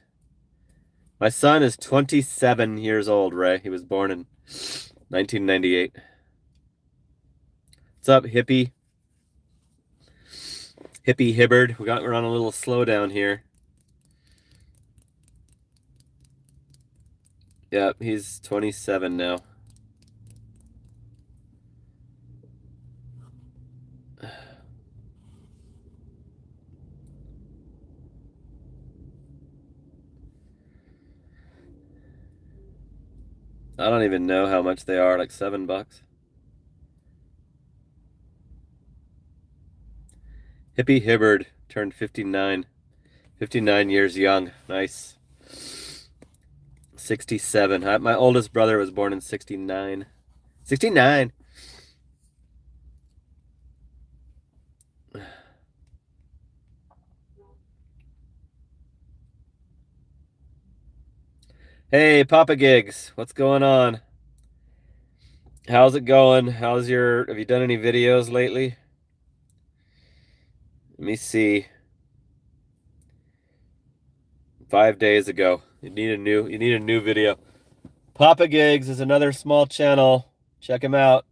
My son is 27 years old, Ray. He was born in 1998. What's up, hippie? Hippie Hibbard. We're on a little slowdown here. Yep, he's 27 now. I don't even know how much they are, like $7. Hippie Hibbard turned 59. 59 years young. Nice. 67. My oldest brother was born in 69. 69. Hey, Papa Gigs, what's going on? How's it going? Have you done any videos lately? Let me see. 5 days ago. You need a new video. Papa Gigs is another small channel. Check him out.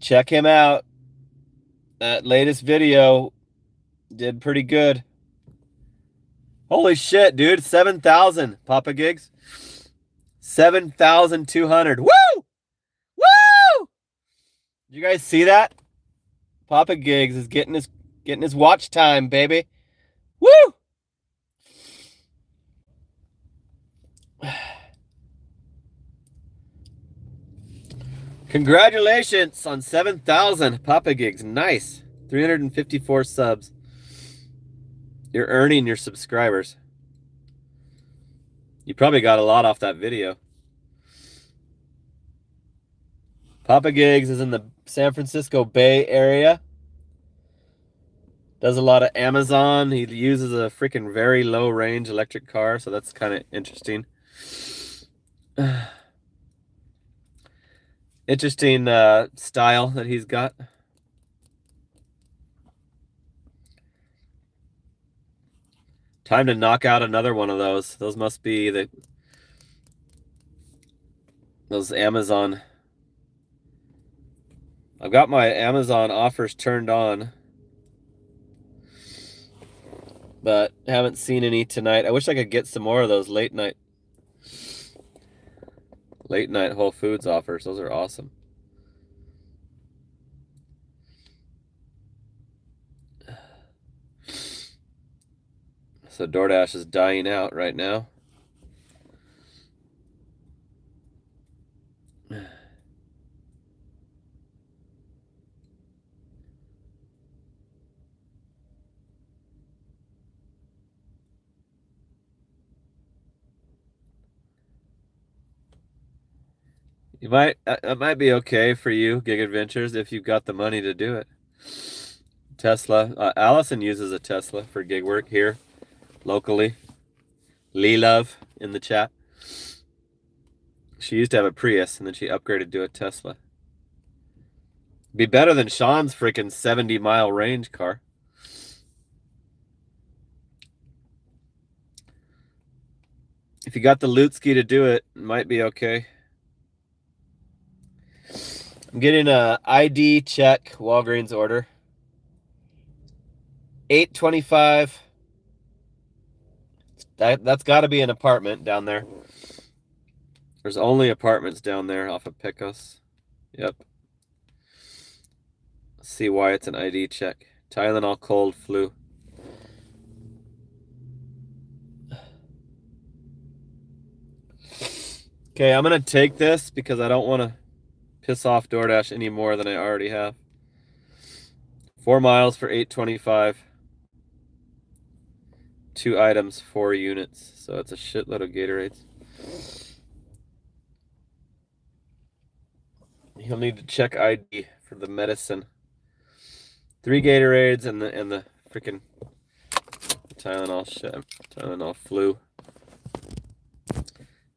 Check him out. That latest video did pretty good. Holy shit, dude. 7,000, Papa Gigs. 7,200. Woo! Woo! Did you guys see that? Papa Gigs is getting his watch time, baby. Woo! Congratulations on 7,000, Papa Gigs. Nice. 354 subs. You're earning your subscribers. You probably got a lot off that video. Papa Gigs is in the San Francisco Bay Area. Does a lot of Amazon. He uses a freaking very low range electric car, so that's kind of interesting. Interesting style that he's got. Time to knock out another one of those. Those must be those Amazon. I've got my Amazon offers turned on, but haven't seen any tonight. I wish I could get some more of those late night Whole Foods offers. Those are awesome. So DoorDash is dying out right now. It might be okay for you, Gig Adventures, if you've got the money to do it. Tesla. Allison uses a Tesla for gig work here locally. Lee Love in the chat. She used to have a Prius and then she upgraded to a Tesla. Be better than Sean's freaking 70-mile range car. If you got the Lutski to do it, it might be okay. I'm getting a ID check Walgreens order. $8.25. That's got to be an apartment down there. There's only apartments down there off of Pecos. Yep. Let's see why it's an ID check. Tylenol cold flu. Okay, I'm going to take this because I don't want to piss off DoorDash any more than I already have. 4 miles for $8.25. 2 items, 4 units. So it's a shitload of Gatorades. He'll need to check ID for the medicine. 3 Gatorades and the freaking Tylenol shit. Tylenol flu. Let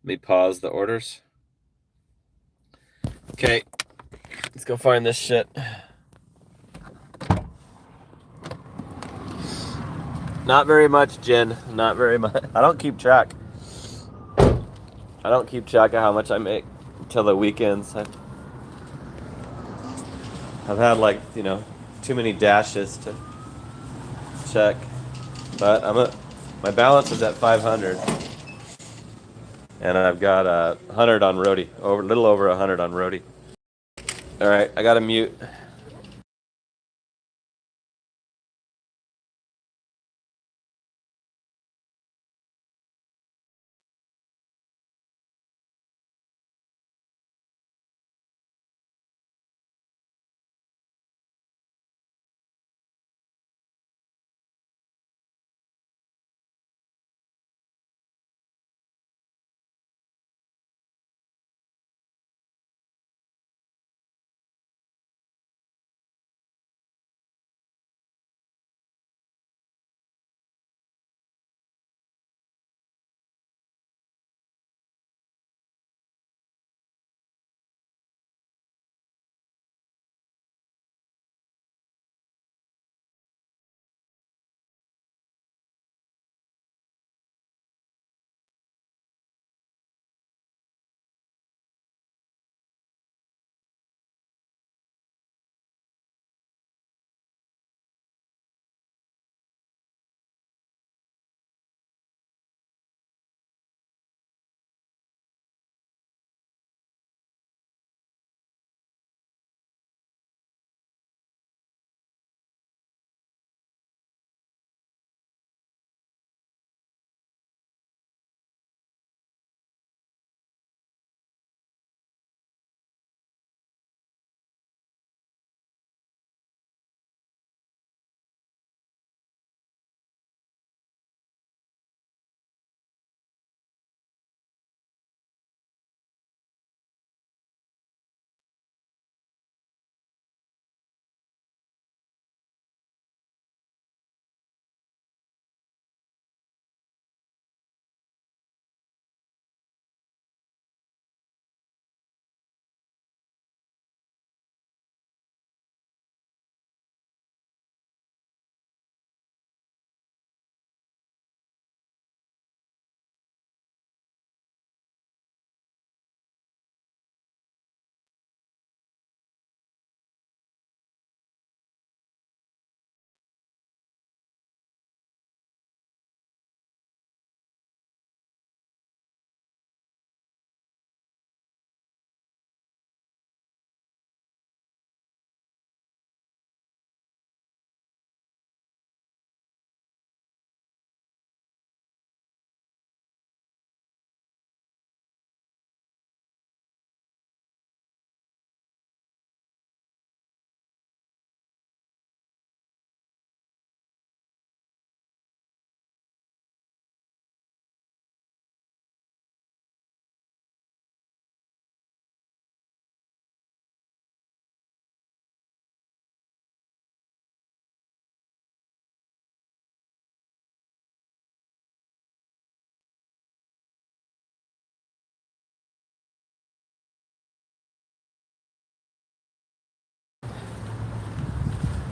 me pause the orders. Okay, let's go find this shit. Not very much, Jen. Not very much. I don't keep track. I don't keep track of how much I make until the weekends. I've had too many dashes to check. But my balance is at 500. And I've got 100 on Roadie. A little over 100 on Roadie. All right, I got to mute.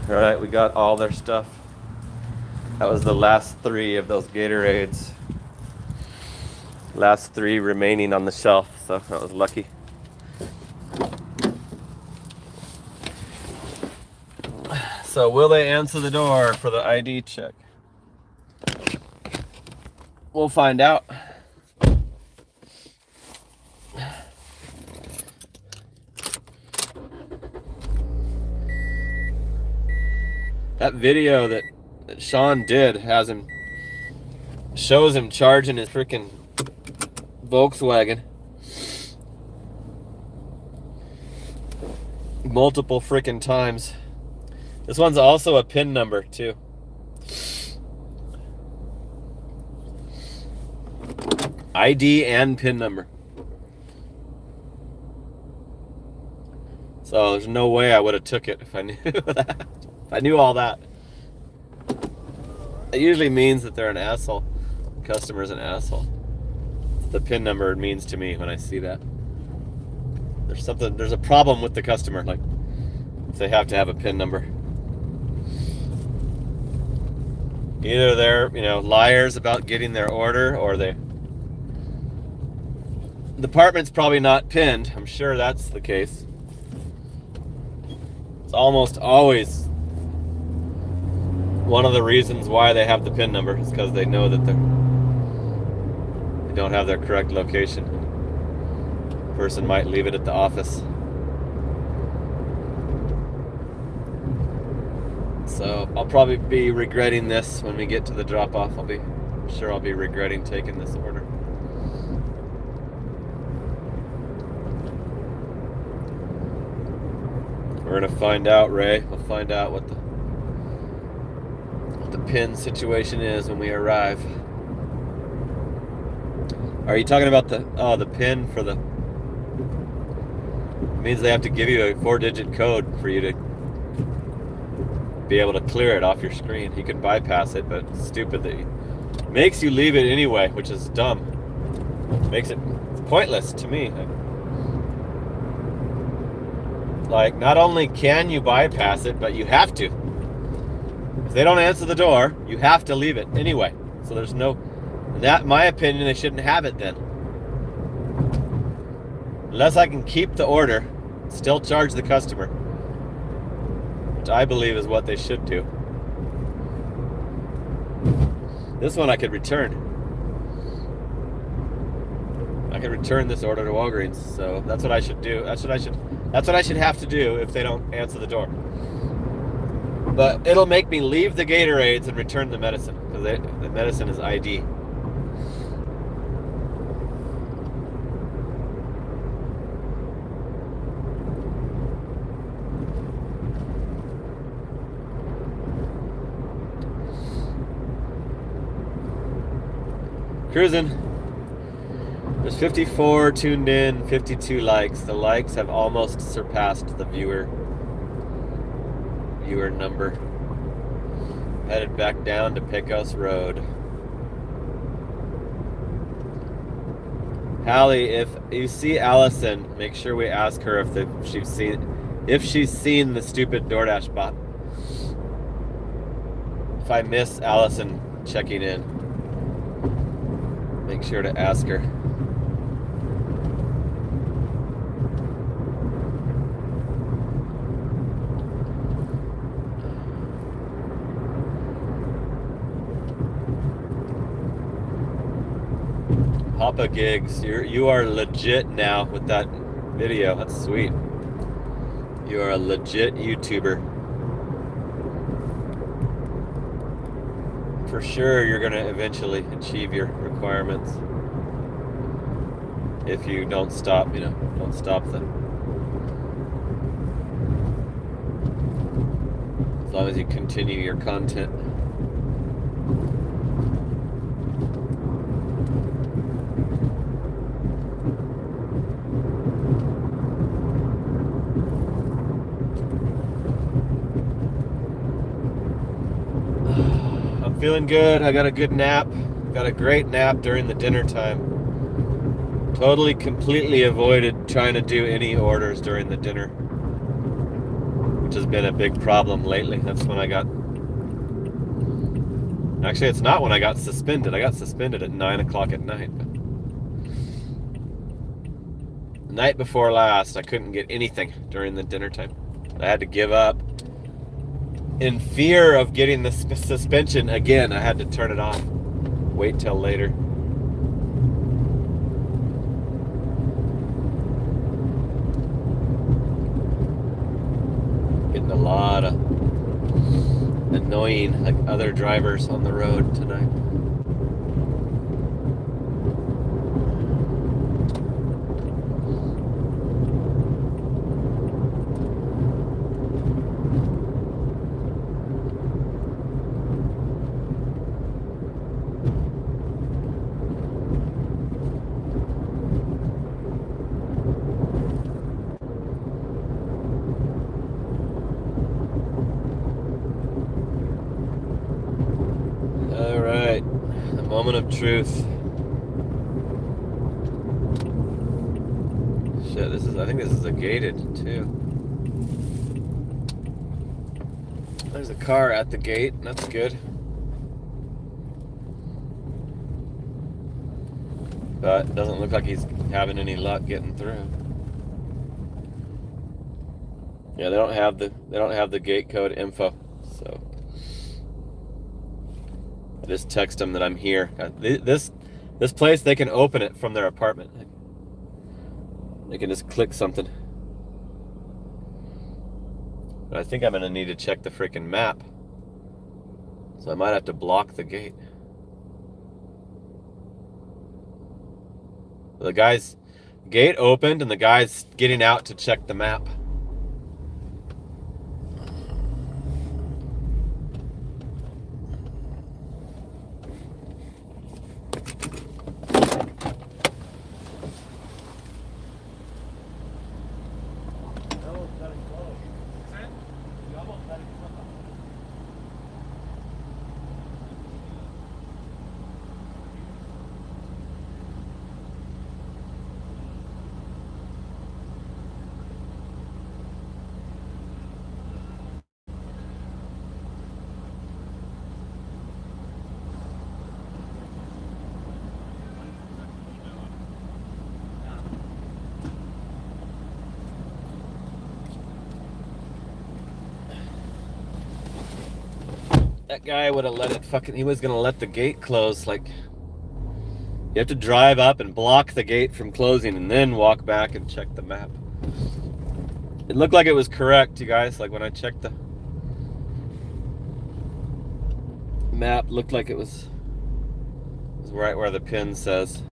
All right, we got all their stuff. That was the last 3 of those Gatorades. Last 3 remaining on the shelf, so that was lucky. So will they answer the door for the ID check? We'll find out. That video that Sean did shows him charging his freaking Volkswagen multiple freaking times. This one's also a PIN number too. ID and PIN number. So there's no way I would have took it if I knew that. If I knew all that. It usually means that they're an asshole. The customer's an asshole. The PIN number means to me when I see that. There's a problem with the customer, like if they have to have a PIN number. Either they're, liars about getting their order, or the department's probably not pinned. I'm sure that's the case. It's almost always one of the reasons why they have the PIN number is because they know that they don't have their correct location. The person might leave it at the office. So I'll probably be regretting this when we get to the drop-off. I'm sure I'll be regretting taking this order. We're gonna find out, Ray. We'll find out what the PIN situation is when we arrive. Are you talking about the PIN for the? It means they have to give you a 4-digit code for you to be able to clear it off your screen. You can bypass it, but it's stupid that it makes you leave it anyway, which is dumb. Makes it pointless to me. Like, not only can you bypass it, but you have to. If they don't answer the door, you have to leave it anyway. So there's no, in my opinion, they shouldn't have it then. Unless I can keep the order, still charge the customer, which I believe is what they should do. This one I could return. I could return this order to Walgreens, so that's what I should do. That's what I should have to do if they don't answer the door. But it'll make me leave the Gatorades and return the medicine, because the medicine is ID. Cruising. There's 54 tuned in, 52 likes. The likes have almost surpassed the viewer number. Headed back down to Pecos Road. Hallie, if you see Allison, make sure we ask her if she's seen the stupid DoorDash bot. If I miss Allison checking in, make sure to ask her. Papa Gigs, you are legit now with that video. That's sweet. You are a legit YouTuber. For sure, you're gonna eventually achieve your requirements if you don't stop. Don't stop them. As long as you continue your content. Feeling good. I got a good nap. Got a great nap during the dinner time. Totally, completely avoided trying to do any orders during the dinner. which has been a big problem lately. That's when I got... Actually, it's not when I got suspended. I got suspended at 9 o'clock at night. The night before last, I couldn't get anything during the dinner time. I had to give up. In fear of getting the suspension again, I had to turn it off. Wait till later. Getting a lot of annoying other drivers on the road tonight. Moment of truth. Shit, I think this is a gated too. There's a car at the gate, that's good. But it doesn't look like he's having any luck getting through. Yeah, they don't have the gate code info, so just text them that I'm here. This place, they can open it from their apartment. They can just click something. But I think I'm gonna need to check the freaking map. So I might have to block the gate. The guy's gate opened and the guy's getting out to check the map. That guy would have let it he was gonna let the gate close. Like, you have to drive up and block the gate from closing and then walk back and check the map. It looked like it was correct, you guys. Like when I checked the map, looked like it was right where the pin says.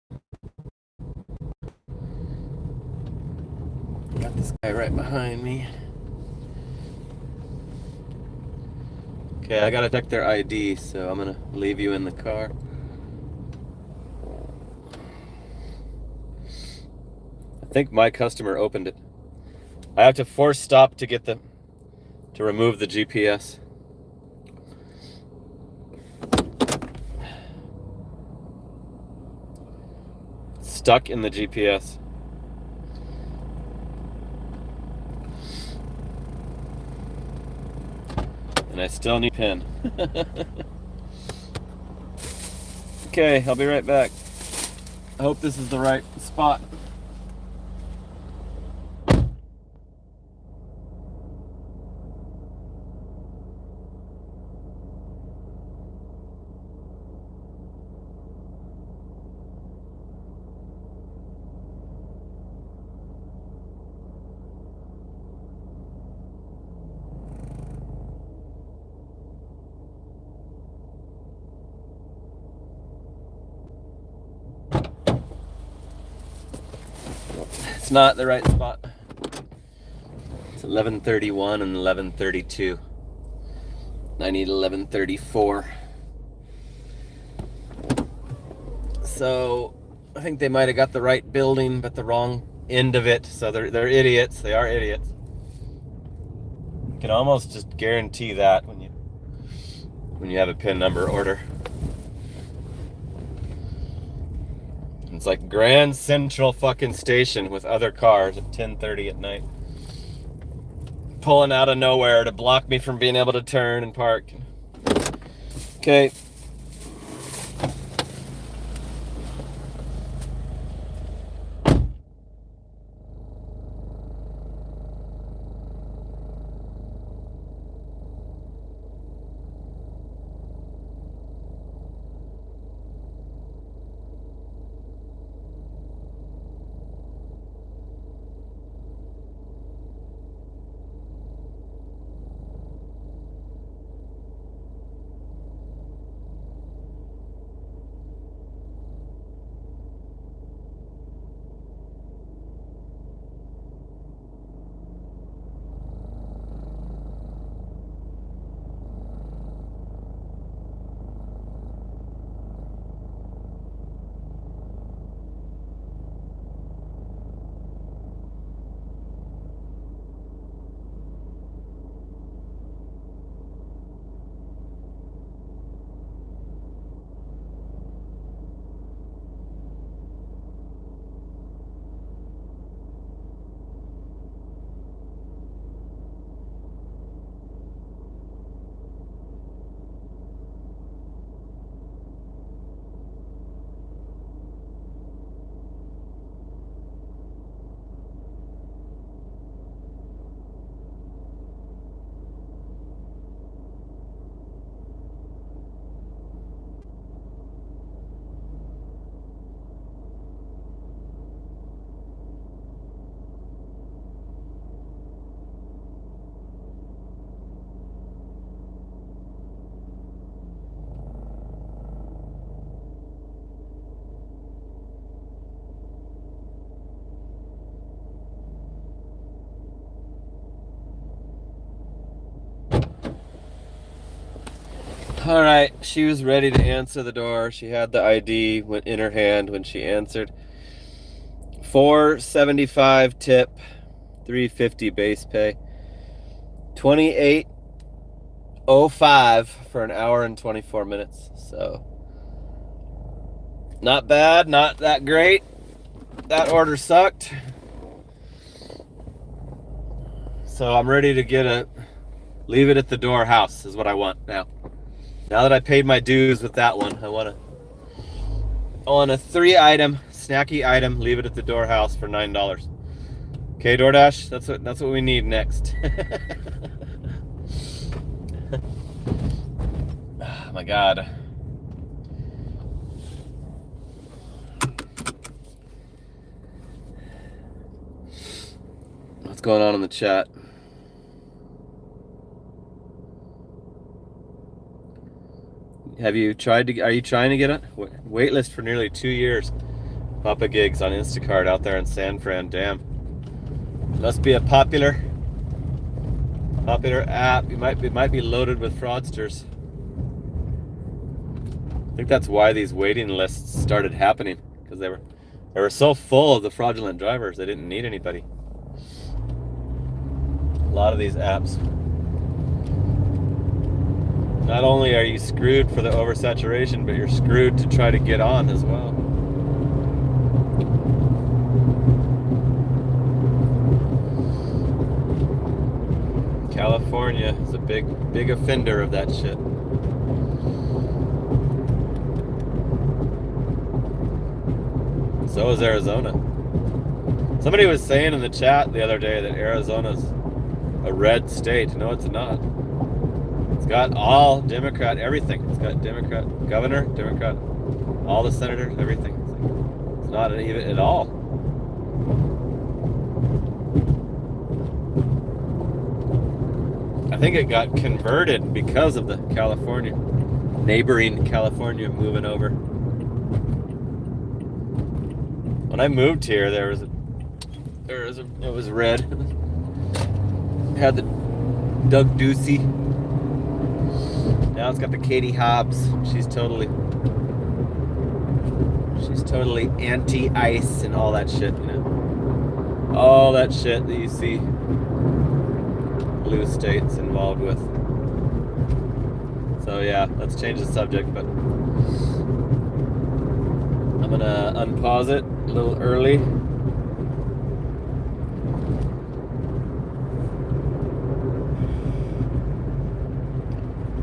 Got this guy right behind me. Okay, I gotta check their ID, so I'm gonna leave you in the car. I think my customer opened it. I have to force stop to remove the GPS. It's stuck in the GPS. And I still need a pin. Okay, I'll be right back. I hope this is the right spot. It's not the right spot. It's 11:31 and 11:32. I need 11:34. So I think they might have got the right building, but the wrong end of it. So they're idiots. They are idiots. You can almost just guarantee that when you have a PIN number order. It's like Grand Central fucking Station with other cars at 10:30 at night. pulling out of nowhere to block me from being able to turn and park. Okay. All right, she was ready to answer the door. She had the ID in her hand when she answered. $4.75 tip, $3.50 base pay, $28.05 for an hour and 24 minutes. So, not bad, not that great. That order sucked. So I'm ready to leave it at the door house is what I want now. Now that I paid my dues with that one, I want a 3-item, snacky item, leave it at the door house for $9. Okay, DoorDash, that's what we need next. Oh my God. What's going on in the chat? Are you trying to get a waitlist for nearly 2 years? Papa Gigs on Instacart out there in San Fran. Damn. Must be a popular app. It might be loaded with fraudsters. I think that's why these waiting lists started happening, because they were so full of the fraudulent drivers. They didn't need anybody. A lot of these apps. Not only are you screwed for the oversaturation, but you're screwed to try to get on as well. California is a big offender of that shit. So is Arizona. Somebody was saying in the chat the other day that Arizona's a red state. No, it's not. It's got all Democrat everything. It's got Democrat governor, Democrat, all the senators, everything. It's not even at all. I think it got converted because of the neighboring California moving over. When I moved here, it was red. It had the Doug Ducey. Now it's got the Katie Hobbs. She's totally anti-ICE and all that shit, you know. All that shit that you see blue states involved with. So yeah, let's change the subject, but I'm gonna unpause it a little early.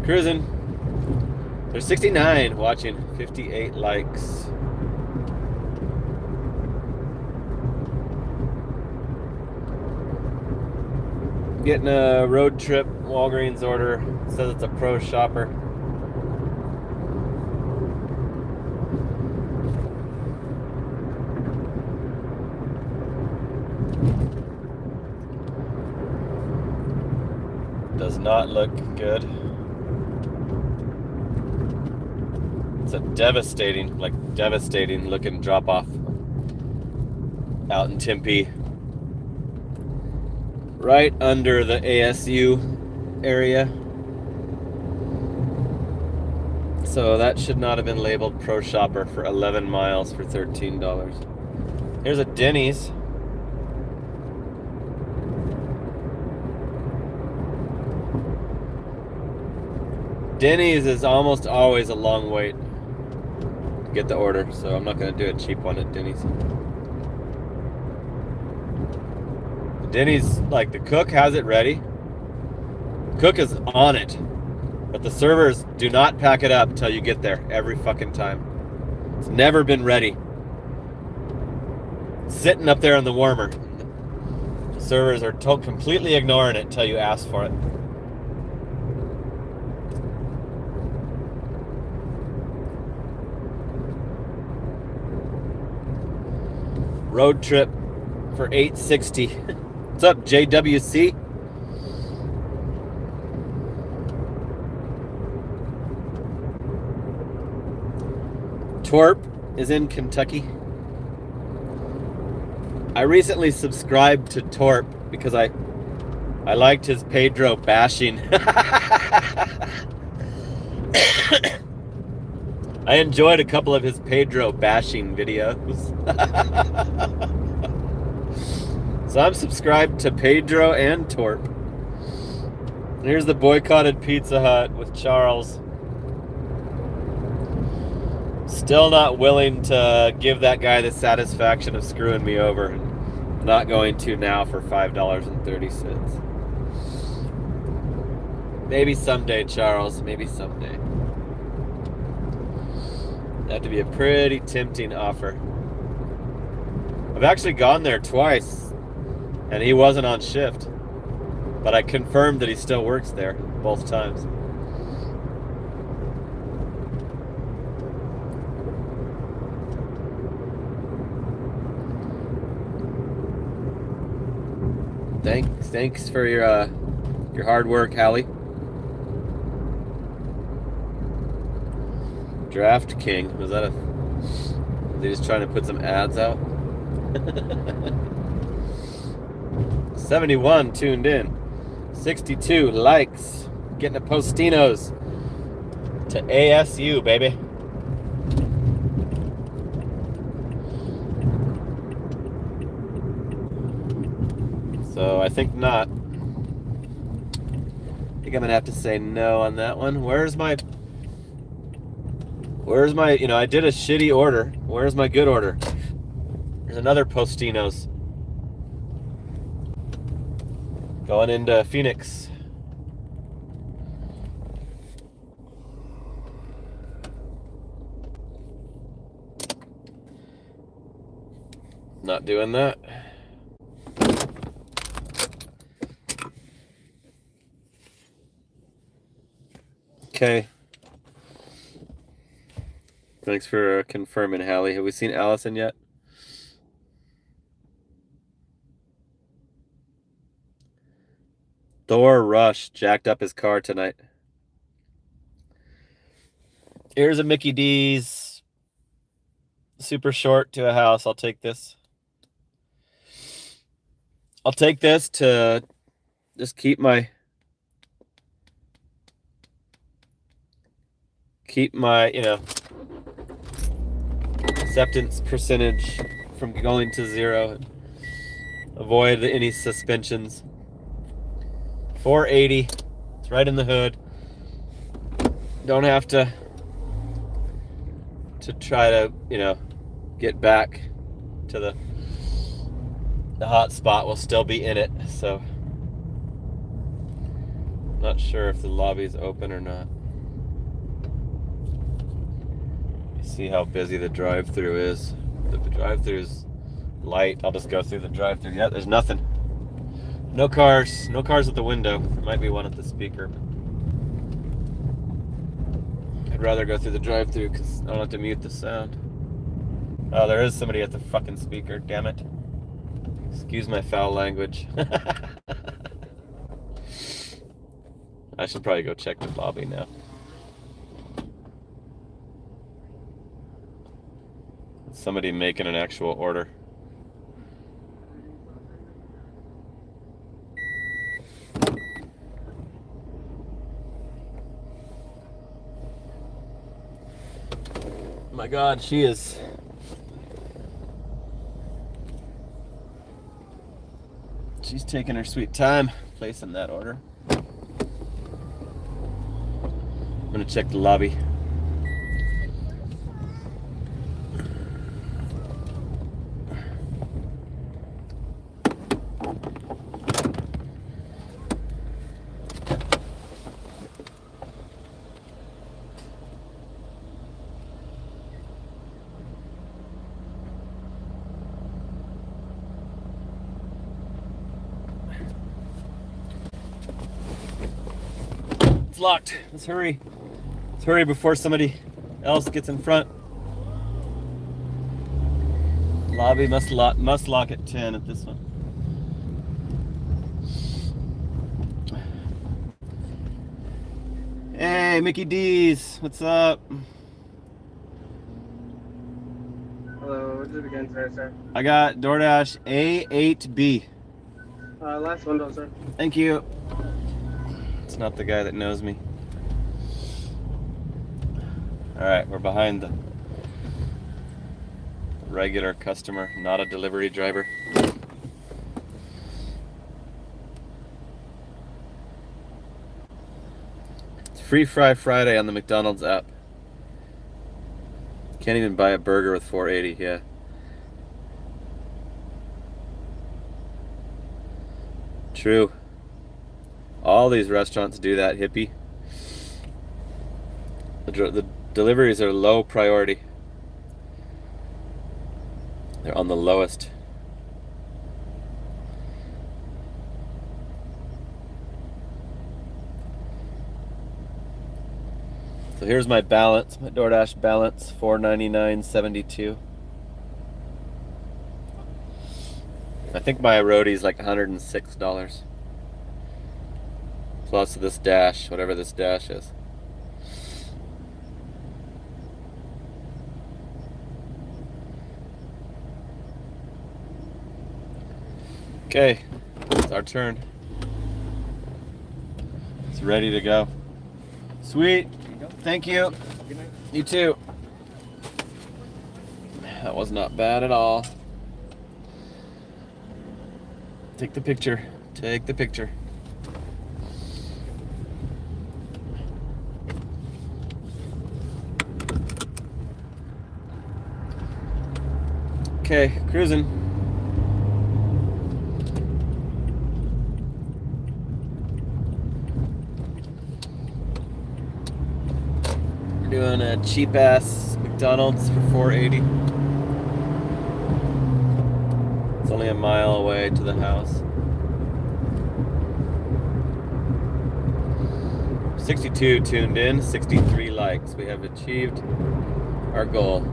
Cruising. There's 69 watching, 58 likes. Getting a road trip Walgreens order. It says it's a pro shopper. Does not look good. It's a devastating looking drop off out in Tempe. Right under the ASU area. So that should not have been labeled Pro Shopper for 11 miles for $13. Here's a Denny's. Denny's is almost always a long wait to get the order, so I'm not going to do a cheap one at Denny's. Denny's, like, the cook has it ready. Cook is on it. But the servers do not pack it up until you get there every fucking time. It's never been ready. It's sitting up there in the warmer. The servers are completely ignoring it until you ask for it. Road trip for $8.60. What's up, JWC? Twerp is in Kentucky. I recently subscribed to Twerp because I liked his Pedro bashing. I enjoyed a couple of his Pedro bashing videos. So I'm subscribed to Pedro and Torp. Here's the boycotted Pizza Hut with Charles. Still not willing to give that guy the satisfaction of screwing me over. Not going to now for $5.30. Maybe someday, Charles. Maybe someday. That'd to be a pretty tempting offer. I've actually gone there twice. And he wasn't on shift. But I confirmed that he still works there both times. Thanks for your hard work, Hallie. Draft King. Was he just trying to put some ads out? 71 tuned in. 62 likes. Getting a Postinos to ASU, baby. So I think not. I think I'm gonna have to say no on that one. Where's my, I did a shitty order. Where's my good order? There's another Postinos. Going into Phoenix. Not doing that. Okay. Thanks for confirming, Hallie. Have we seen Allison yet? Thor Rush jacked up his car tonight. Here's a Mickey D's. Super short to a house. I'll take this. I'll take this to just keep my acceptance percentage from going to 0 and avoid any suspensions. 480. It's right in the hood. Don't have to try to, get back to the hot spot. Will still be in it. So Not sure if the lobby's open or not. You see how busy the drive-thru is. If the drive-thru's light, I'll just go through the drive-thru. Yeah, there's nothing. No cars. No cars at the window. There might be one at the speaker. I'd rather go through the drive-thru because I don't have to mute the sound. Oh, there is somebody at the fucking speaker. Damn it. Excuse my foul language. I should probably go check the lobby now. Somebody making an actual order. My God, she's taking her sweet time placing that order. I'm gonna check the lobby. It's locked. Let's hurry. Let's hurry before somebody else gets in front. Lobby must lock at 10 at this one. Hey, Mickey D's, what's up? Hello, what did it again, sir? I got DoorDash A8B. Last window, sir. Thank you. It's not the guy that knows me. Alright, we're behind the regular customer, not a delivery driver. It's Free Fry Friday on the McDonald's app. Can't even buy a burger with $4.80, yeah. True. All these restaurants do that, hippie. The deliveries are low priority. They're on the lowest. So here's my balance, my DoorDash balance, $4.99.72. I think my Roadie's like $106. Plus this dash, whatever this dash is. Okay, it's our turn. It's ready to go. Sweet. Thank you. Good night. You too. That was not bad at all. Take the picture. Take the picture. Okay, cruising. We're doing a cheap ass McDonald's for $4.80. It's only a mile away to the house. 62 tuned in, 63 likes. We have achieved our goal.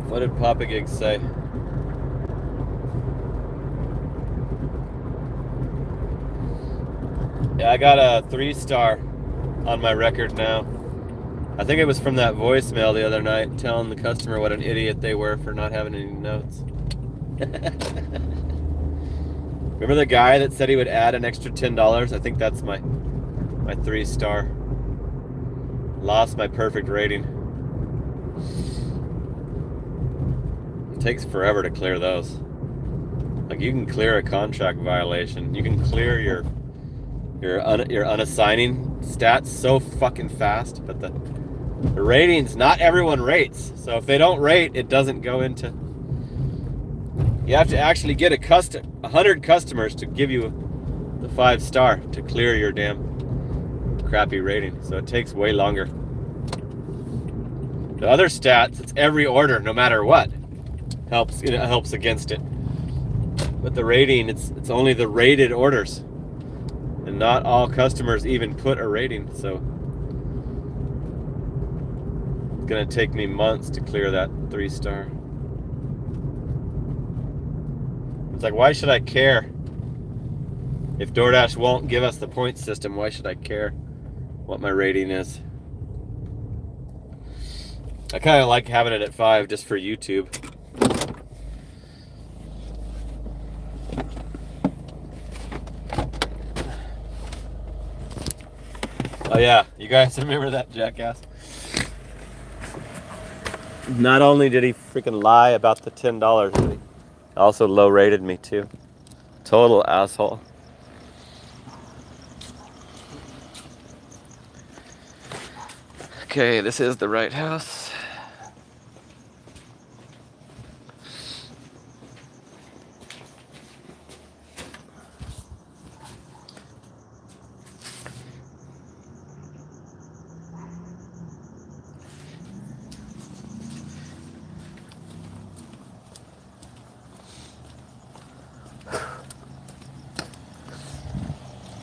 What did Papa Gig say? Yeah, I got a 3-star on my record now. I think it was from that voicemail the other night telling the customer what an idiot they were for not having any notes. Remember the guy that said he would add an extra $10? I think that's my 3-star. Lost my perfect rating. It takes forever to clear those. Like, you can clear a contract violation. You can clear your unassigning stats so fucking fast, but the The ratings, not everyone rates. So if they don't rate, it doesn't go into... You have to actually get 100 customers to give you the 5-star to clear your damn crappy rating. So it takes way longer. The other stats, it's every order, no matter what, helps against it. But the rating, it's only the rated orders, and not all customers even put a rating. So it's gonna take me months to clear that 3-star. It's like, why should I care? If DoorDash won't give us the point system, why should I care what my rating is? I kind of like having it at 5 just for YouTube. Oh yeah, you guys remember that jackass? Not only did he freaking lie about the $10, but he also low rated me too. Total asshole. Okay, this is the right house.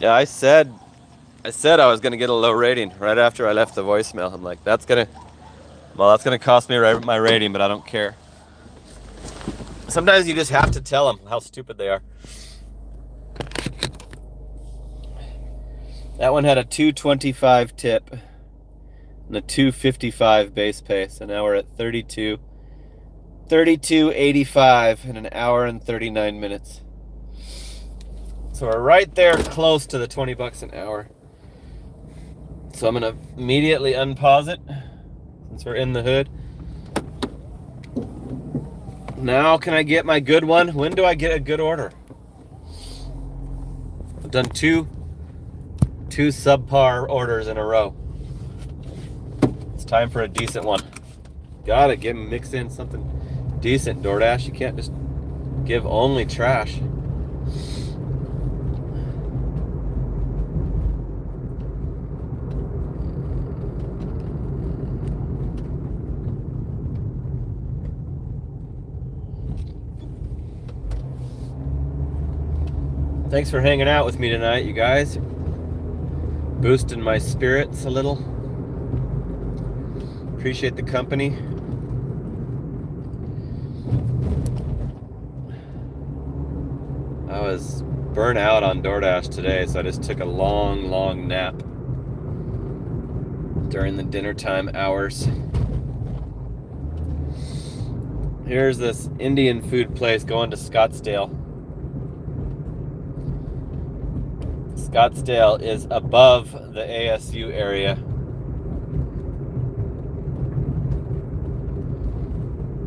Yeah, I said I was gonna get a low rating right after I left the voicemail. I'm like, that's gonna cost me my rating, but I don't care. Sometimes you just have to tell them how stupid they are. That one had a 225 tip and a 255 base pay. So now we're at 32.85 in an hour and 39 minutes. So we're right there close to the 20 bucks an hour. So I'm gonna immediately unpause it since we're in the hood. Now can I get my good one? When do I get a good order? I've done two subpar orders in a row. It's time for a decent one. Gotta mix in something decent, DoorDash. You can't just give only trash. Thanks for hanging out with me tonight, you guys. Boosting my spirits a little. Appreciate the company. I was burnt out on DoorDash today, so I just took a long nap during the dinner time hours. Here's this Indian food place going to Scottsdale. Scottsdale is above the ASU area.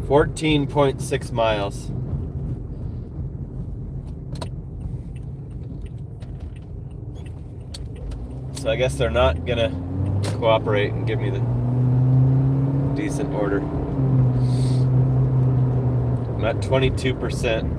14.6 miles. So I guess they're not gonna cooperate and give me the decent order. I'm at 22%.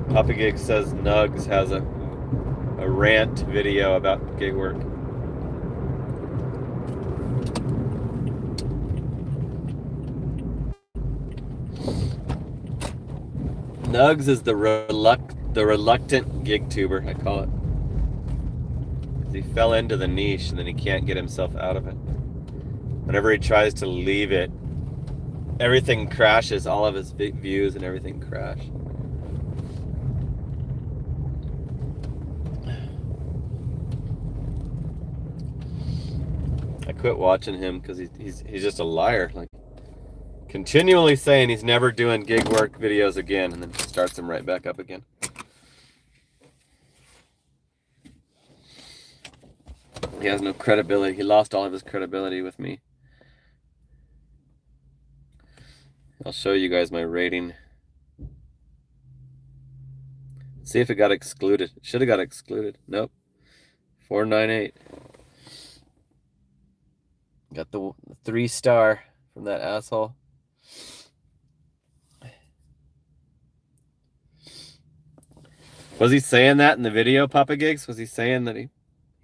Papa Gig says Nugs has a rant video about gig work. Nugs is the reluctant gig tuber, I call it. He fell into the niche and then he can't get himself out of it. Whenever he tries to leave it, everything crashes, all of his views and everything crash. I quit watching him because he's just a liar. Like, continually saying he's never doing gig work videos again, and then starts them right back up again. He has no credibility. He lost all of his credibility with me. I'll show you guys my rating. See if it got excluded. It should have got excluded. Nope. 498. Got the 3-star from that asshole. Was he saying that in the video, Papa Gigs? Was he saying that he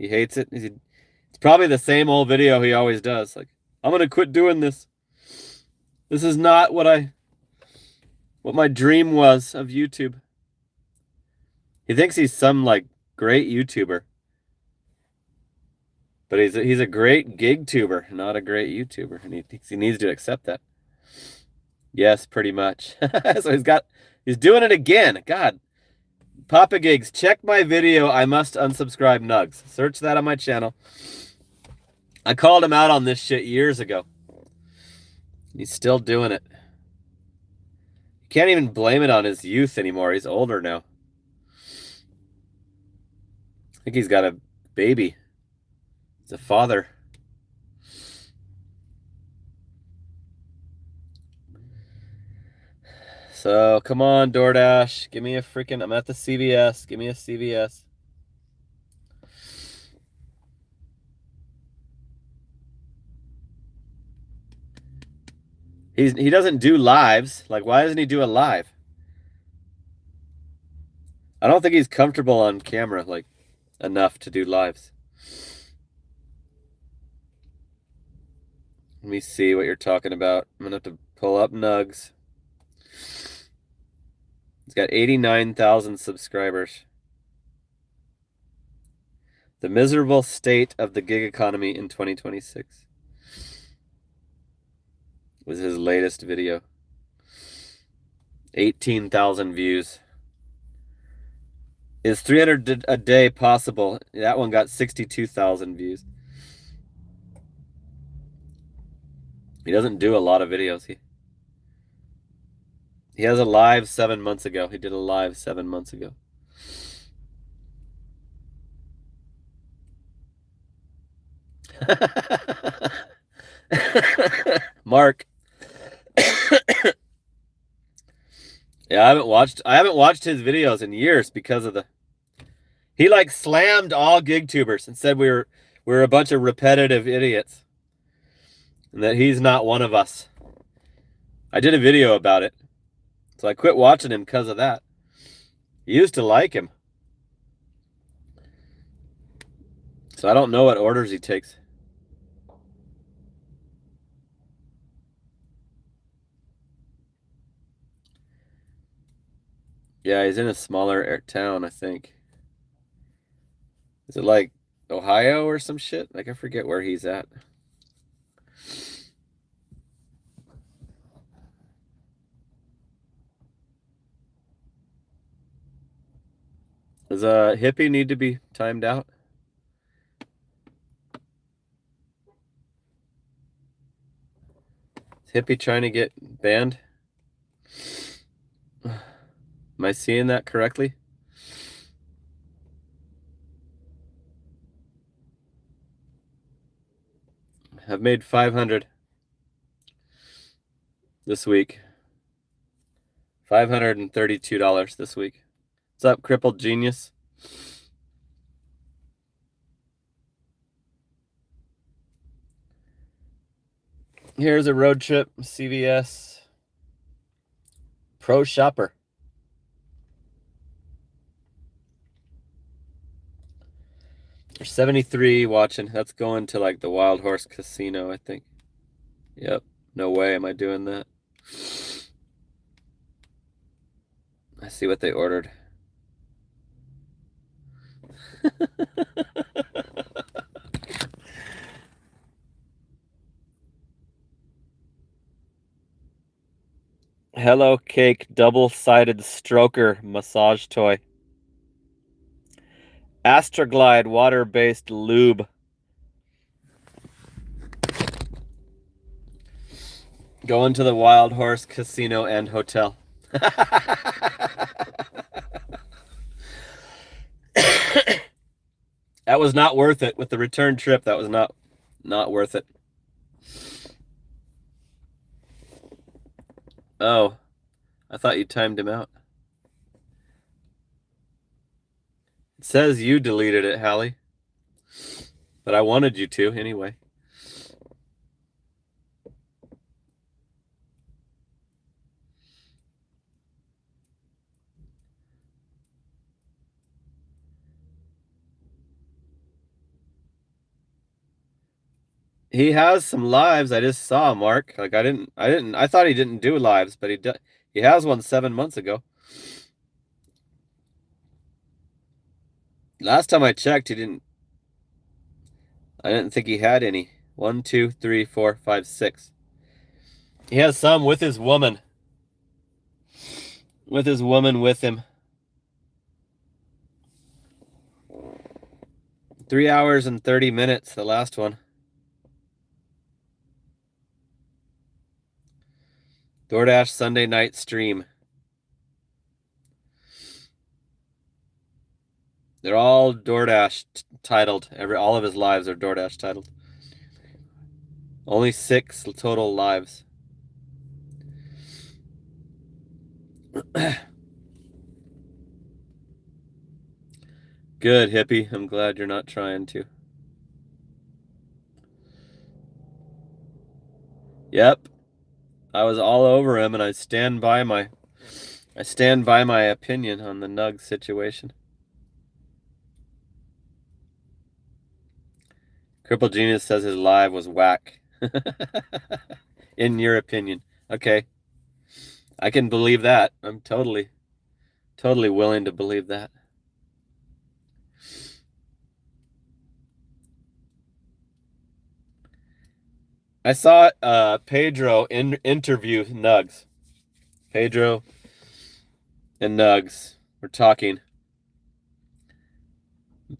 hates it? It's probably the same old video he always does. Like, I'm gonna quit doing this. This is not what my dream was of YouTube. He thinks he's some like great YouTuber. But he's a great gig tuber, not a great YouTuber. And he thinks he needs to accept that. Yes, pretty much. So he's doing it again. God. Papa Gigs, check my video, I must unsubscribe Nugs. Search that on my channel. I called him out on this shit years ago. He's still doing it. You can't even blame it on his youth anymore. He's older now. I think he's got a baby. He's a father. So, come on, DoorDash. Give me a freaking... I'm at the CVS. Give me a CVS. He doesn't do lives. Like, why doesn't he do a live? I don't think he's comfortable on camera, like, enough to do lives. Let me see what you're talking about. I'm going to have to pull up Nugs. He's got 89,000 subscribers. The miserable state of the gig economy in 2026 was his latest video. 18,000 views. Is 300 a day possible? That one got 62,000 views. He doesn't do a lot of videos. He has a live 7 months ago. He did a live 7 months ago. Mark. Yeah, I haven't watched his videos in years because of he like slammed all gig tubers and said we're a bunch of repetitive idiots. And that he's not one of us. I did a video about it. So I quit watching him because of that. I used to like him. So I don't know what orders he takes. Yeah, he's in a smaller town, I think. Is it like Ohio or some shit? Like, I forget where he's at. Does a hippie need to be timed out? Is hippie trying to get banned? Am I seeing that correctly? I've made 500 this week. $532 this week. What's up, Crippled Genius? Here's a road trip, CVS. Pro Shopper. There's 73 watching. That's going to like the Wild Horse Casino, I think. Yep. No way am I doing that. I see what they ordered. Hello Cake double-sided stroker massage toy. Astroglide water-based lube. Going to the Wild Horse Casino and Hotel. That was not worth it with the return trip. That was not worth it. Oh, I thought you timed him out. It says you deleted it, Hallie. But I wanted you to anyway. He has some lives. I just saw Mark. Like I thought he didn't do lives, but he has one 7 months ago. Last time I checked, I didn't think he had any. 1, 2, 3, 4, 5, 6. He has some with his woman. With his woman with him. 3 hours and 30 minutes, the last one. DoorDash Sunday night stream. They're all DoorDash titled. All of his lives are DoorDash titled. Only 6 total lives. Good, hippie. I'm glad you're not trying to. Yep. I was all over him, and I stand by my opinion on the Nug situation. Cripple Genius says his live was whack. In your opinion. Okay. I can believe that. I'm totally willing to believe that. I saw Pedro interview Nugs. Pedro and Nugs were talking.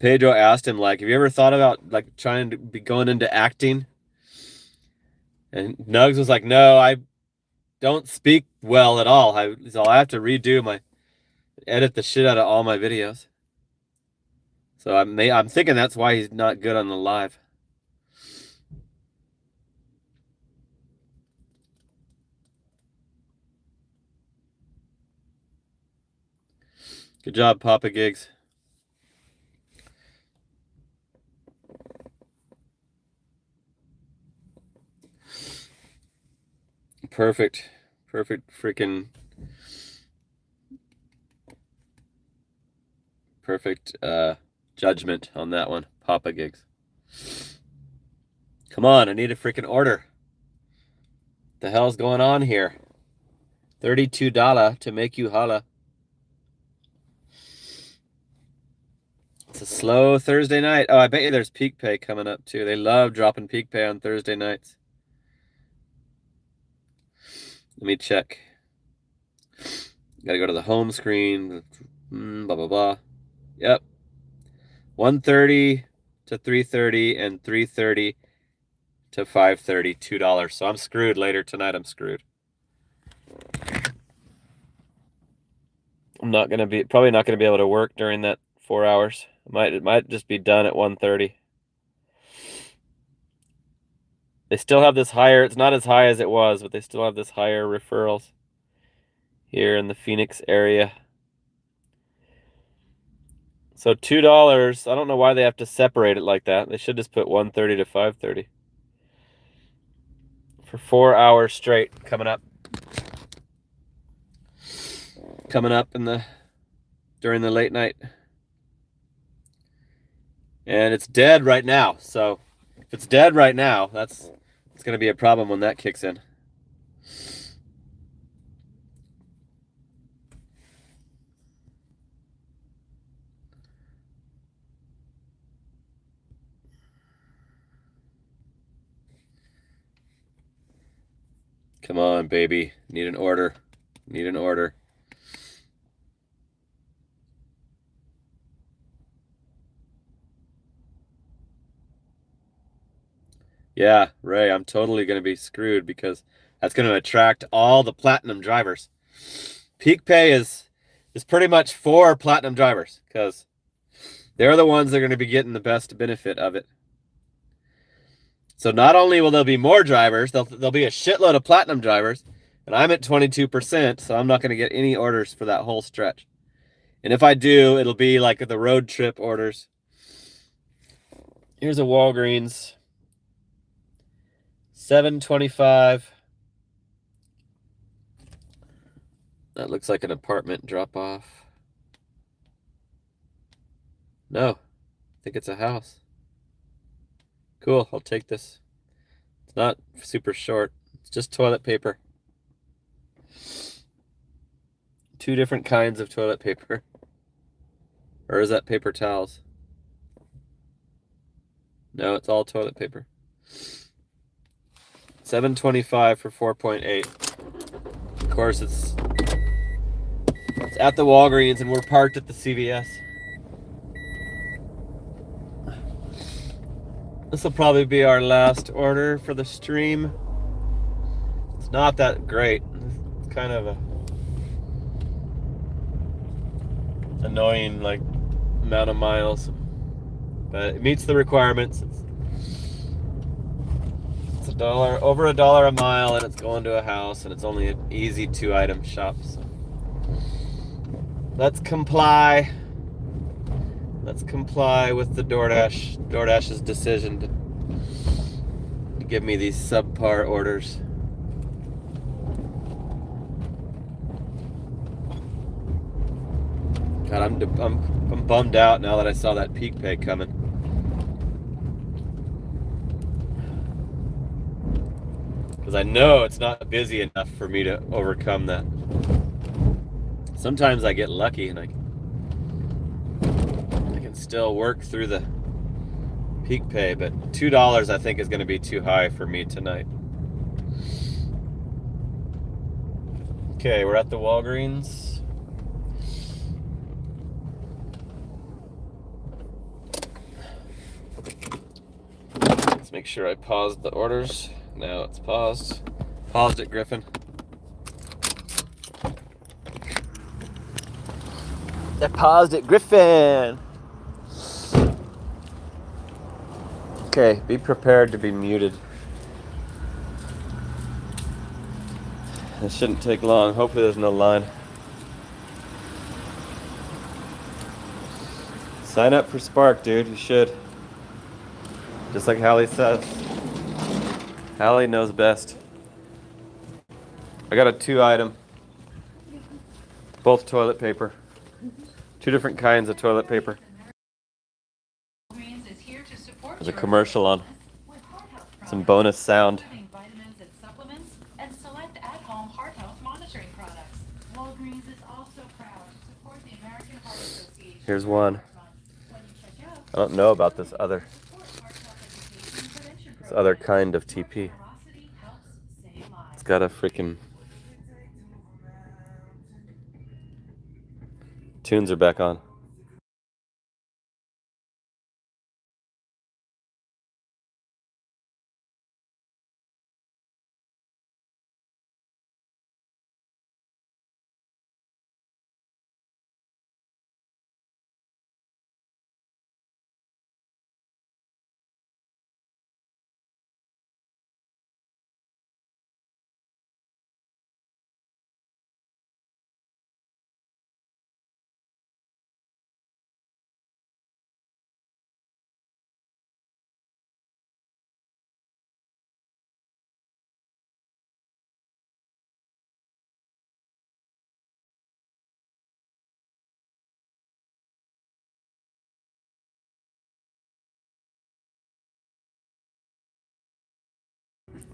Pedro asked him, like, have you ever thought about like trying to be going into acting? And Nugs was like, no, I don't speak well at all. So I have to edit the shit out of all my videos. So I'm thinking that's why he's not good on the live. Good job, Papa Gigs. Perfect freaking perfect judgment on that one, Papa Gigs. Come on, I need a freaking order. The hell's going on here? $32 to make you holla. It's a slow Thursday night. Oh, I bet you there's peak pay coming up too. They love dropping peak pay on Thursday nights. Let me check. Gotta go to the home screen. Blah, blah, blah. Yep. 1:30 to 3:30 and 3:30 to 5:30, $2. So I'm screwed later tonight. I'm screwed. I'm probably not gonna be able to work during that 4 hours. It might just be done at 1:30. They still have this higher, it's not as high as it was, but they still have this higher referrals here in the Phoenix area. So $2, I don't know why they have to separate it like that. They should just put 1:30 to 5:30. For 4 hours straight coming up. During the late night. And it's dead right now. So if it's dead right now, it's going to be a problem when that kicks in. Come on, baby. Need an order. Yeah, Ray, I'm totally going to be screwed because that's going to attract all the platinum drivers. Peak pay is pretty much for platinum drivers because They're the ones that are going to be getting the best benefit of it. So not only will there be more drivers, there'll be a shitload of platinum drivers, and I'm at 22%, so I'm not going to get any orders for that whole stretch. And if I do, it'll be like the road trip orders. Here's a Walgreens. $7.25. That looks like an apartment drop-off. No, I think it's a house. Cool, I'll take this. It's not super short. It's just toilet paper. 2 different kinds of toilet paper. Or is that paper towels? No, it's all toilet paper. $7.25 for 4.8. Of course, it's at the Walgreens, and we're parked at the CVS. This will probably be our last order for the stream. It's not that great. It's kind of a annoying, like, amount of miles, but it meets the requirements. It's over $1 a mile, and it's going to a house, and it's only an easy 2-item shop. So let's comply. Let's comply with the DoorDash's decision to give me these subpar orders. God, I'm bummed out now that I saw that peak pay coming. Because I know it's not busy enough for me to overcome that. Sometimes I get lucky and I can still work through the peak pay, but $2 I think is going to be too high for me tonight. Okay, we're at the Walgreens. Let's make sure I paused the orders. Now it's paused. Paused it, Griffin. I paused it, Griffin. Okay, be prepared to be muted. This shouldn't take long. Hopefully there's no line. Sign up for Spark, dude. You should. Just like Hallie says. Hallie knows best. I got a 2-item. Both toilet paper. 2 different kinds of toilet paper. There's a commercial on. Some bonus sound. Here's one. I don't know about this other kind of TP. It's got a freaking... Tunes are back on.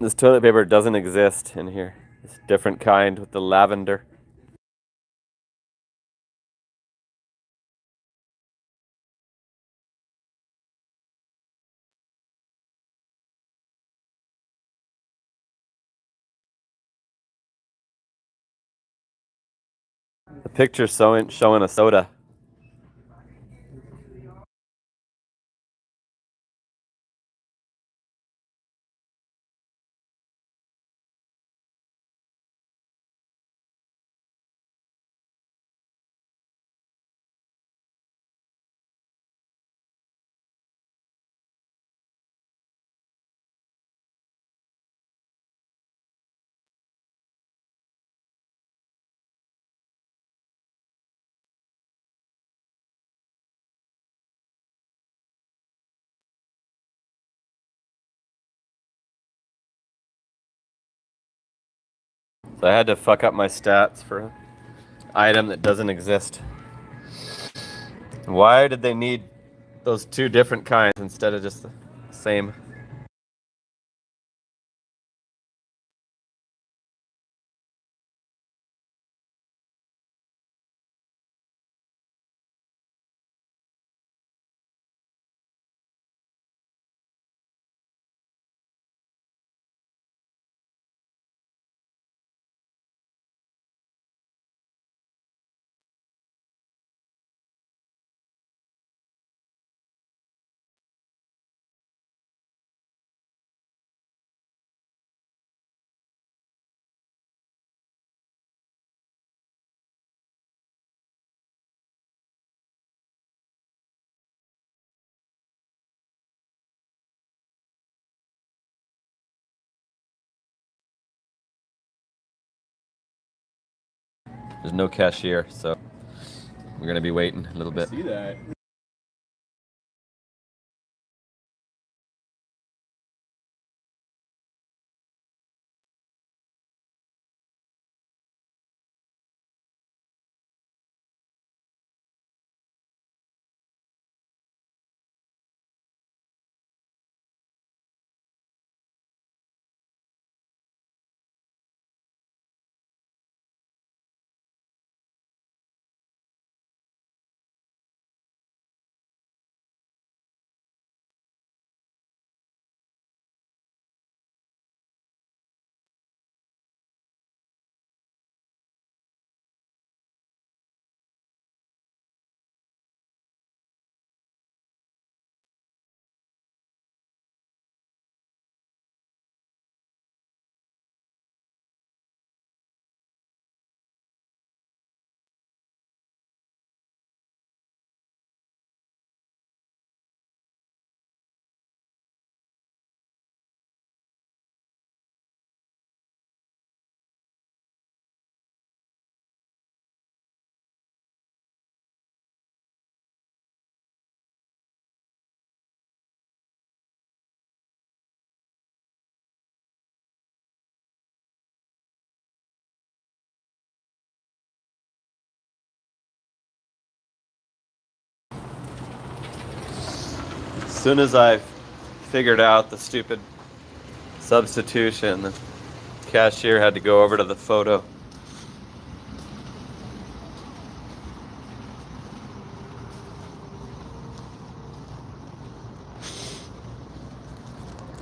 This toilet paper doesn't exist in here. It's a different kind with the lavender. The picture's showing a soda. So I had to fuck up my stats for an item that doesn't exist. Why did they need those two different kinds instead of just the same? There's no cashier, so we're gonna be waiting a little bit. See that? As soon as I figured out the stupid substitution, the cashier had to go over to the photo.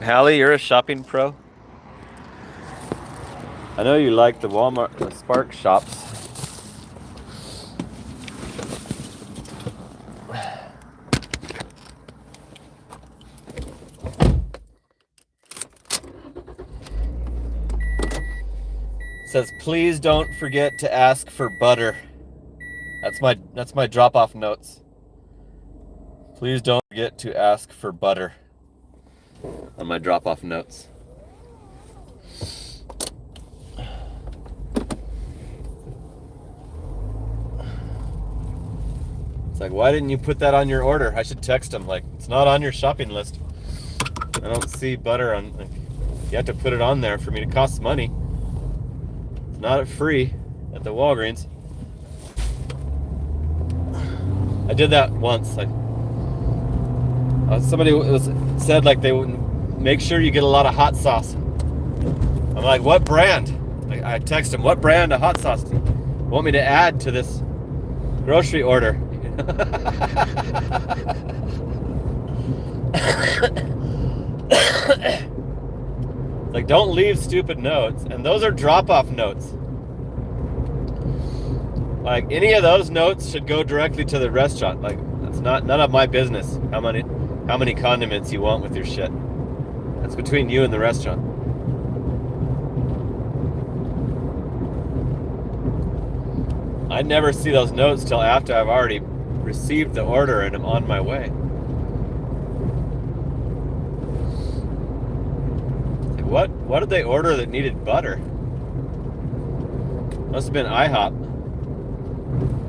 Hallie, you're a shopping pro? I know you like the Walmart, the Spark shops. It says, please don't forget to ask for butter. That's my drop-off notes. Please don't forget to ask for butter on my drop-off notes. It's like, why didn't you put that on your order? I should text them, like, it's not on your shopping list. I don't see butter on, like, you have to put it on there for me to cost money. It's not free at the Walgreens. I did that once. Somebody said like they would make sure you get a lot of hot sauce. I'm like, what brand? I text him, what brand of hot sauce do you want me to add to this grocery order? Like, don't leave stupid notes. And those are drop-off notes. Like, any of those notes should go directly to the restaurant. Like, that's none of my business how many condiments you want with your shit. That's between you and the restaurant. I never see those notes till after I've already received the order and I'm on my way. Like, what did they order that needed butter? Must have been IHOP.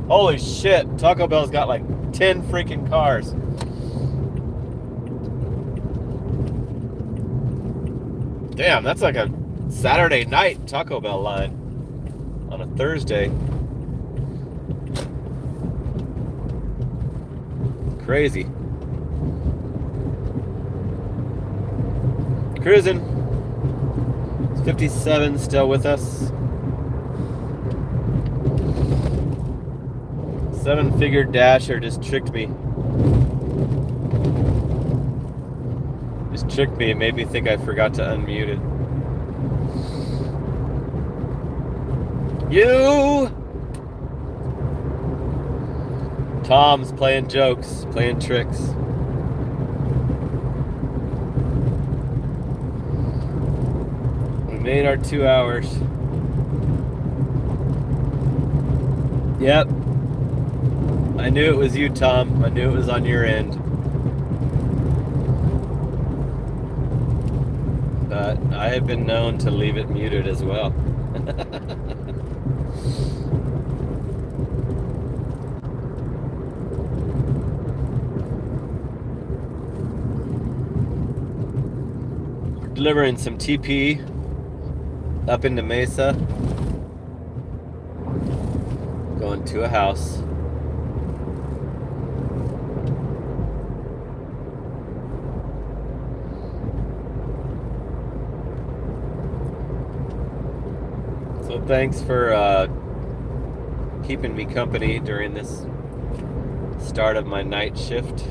Holy shit, Taco Bell's got like 10 freaking cars. Damn, that's like a Saturday night Taco Bell line. Thursday. Crazy. Cruising. 57 still with us. 7-figure dasher just tricked me. Just tricked me. It made me think I forgot to unmute it. You! Tom's playing jokes, playing tricks. We made our 2 hours. Yep. I knew it was you, Tom. I knew it was on your end. But I have been known to leave it muted as well. We're delivering some TP up into Mesa. Going to a house. So thanks for keeping me company during this start of my night shift.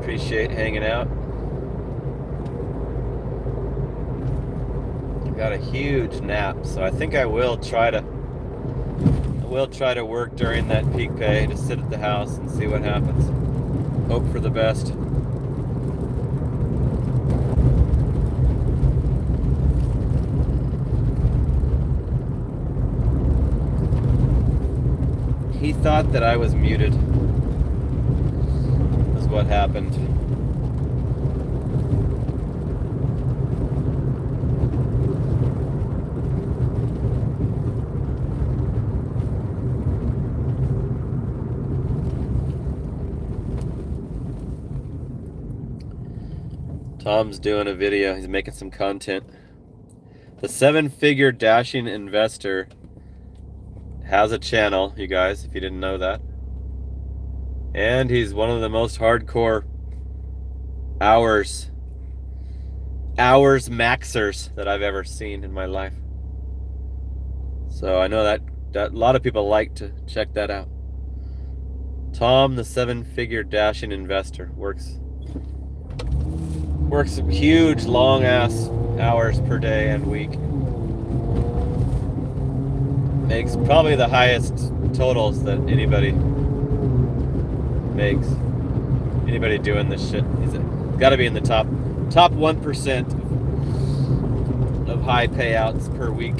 Appreciate hanging out. Got a huge nap, so I think I will try to work during that peak pay. Just sit at the house and see what happens. Hope for the best. He thought that I was muted. Is what happened. Tom's doing a video. He's making some content. The 7-figure dashing investor has a channel, you guys, if you didn't know that. And he's one of the most hardcore hours maxers that I've ever seen in my life. So I know that a lot of people like to check that out. Tom, the 7-figure dashing investor, works huge long ass hours per day and week. Makes probably the highest totals that anybody makes. Anybody doing this shit. He's got to be in the top 1% of high payouts per week.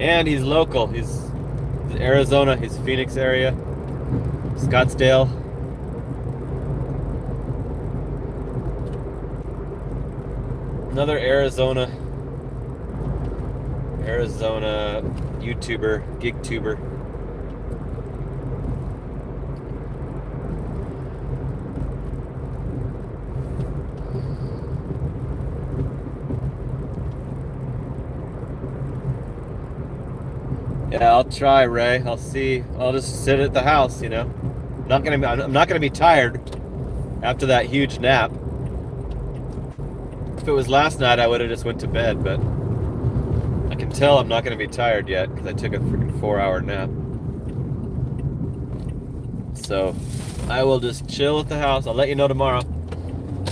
And he's local. He's Arizona. He's Phoenix area, Scottsdale. Another Arizona YouTuber, gig-tuber. Yeah, I'll try, Ray. I'll see. I'll just sit at the house, you know. I'm not gonna be tired after that huge nap. If it was last night, I would have just went to bed, but I can tell I'm not gonna be tired yet because I took a freaking 4-hour nap. So I will just chill at the house. I'll let you know tomorrow.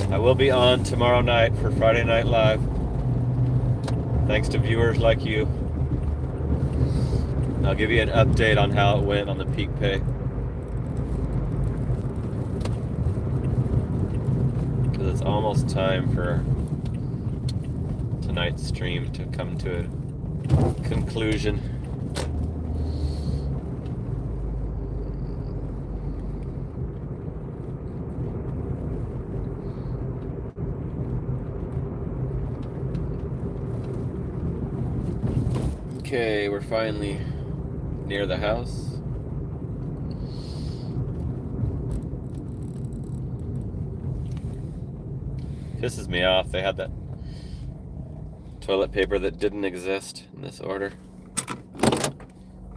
I will be on tomorrow night for Friday Night Live. Thanks to viewers like you. I'll give you an update on how it went on the peak pay. Because it's almost time for tonight's stream to come to a conclusion. Okay, we're finally near the house. Pisses me off. They had that toilet paper that didn't exist in this order.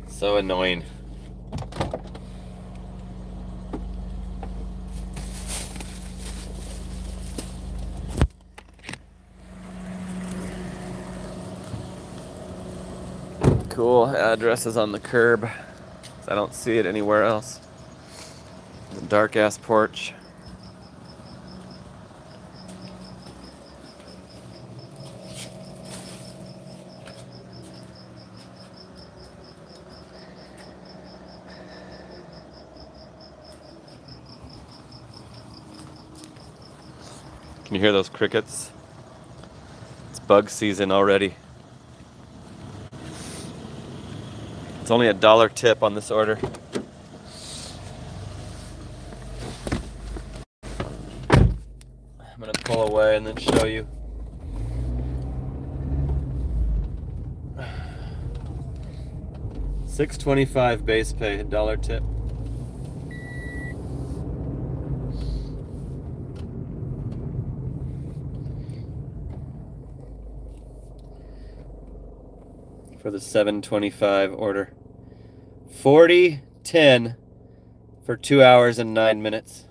So annoying. Cool. Address is on the curb. I don't see it anywhere else. The dark ass porch. Can you hear those crickets? It's bug season already. It's only $1 tip on this order. I'm gonna pull away and then show you. $6.25 base pay, $1 tip. For the $7.25 order. 40.10 for 2 hours and 9 minutes.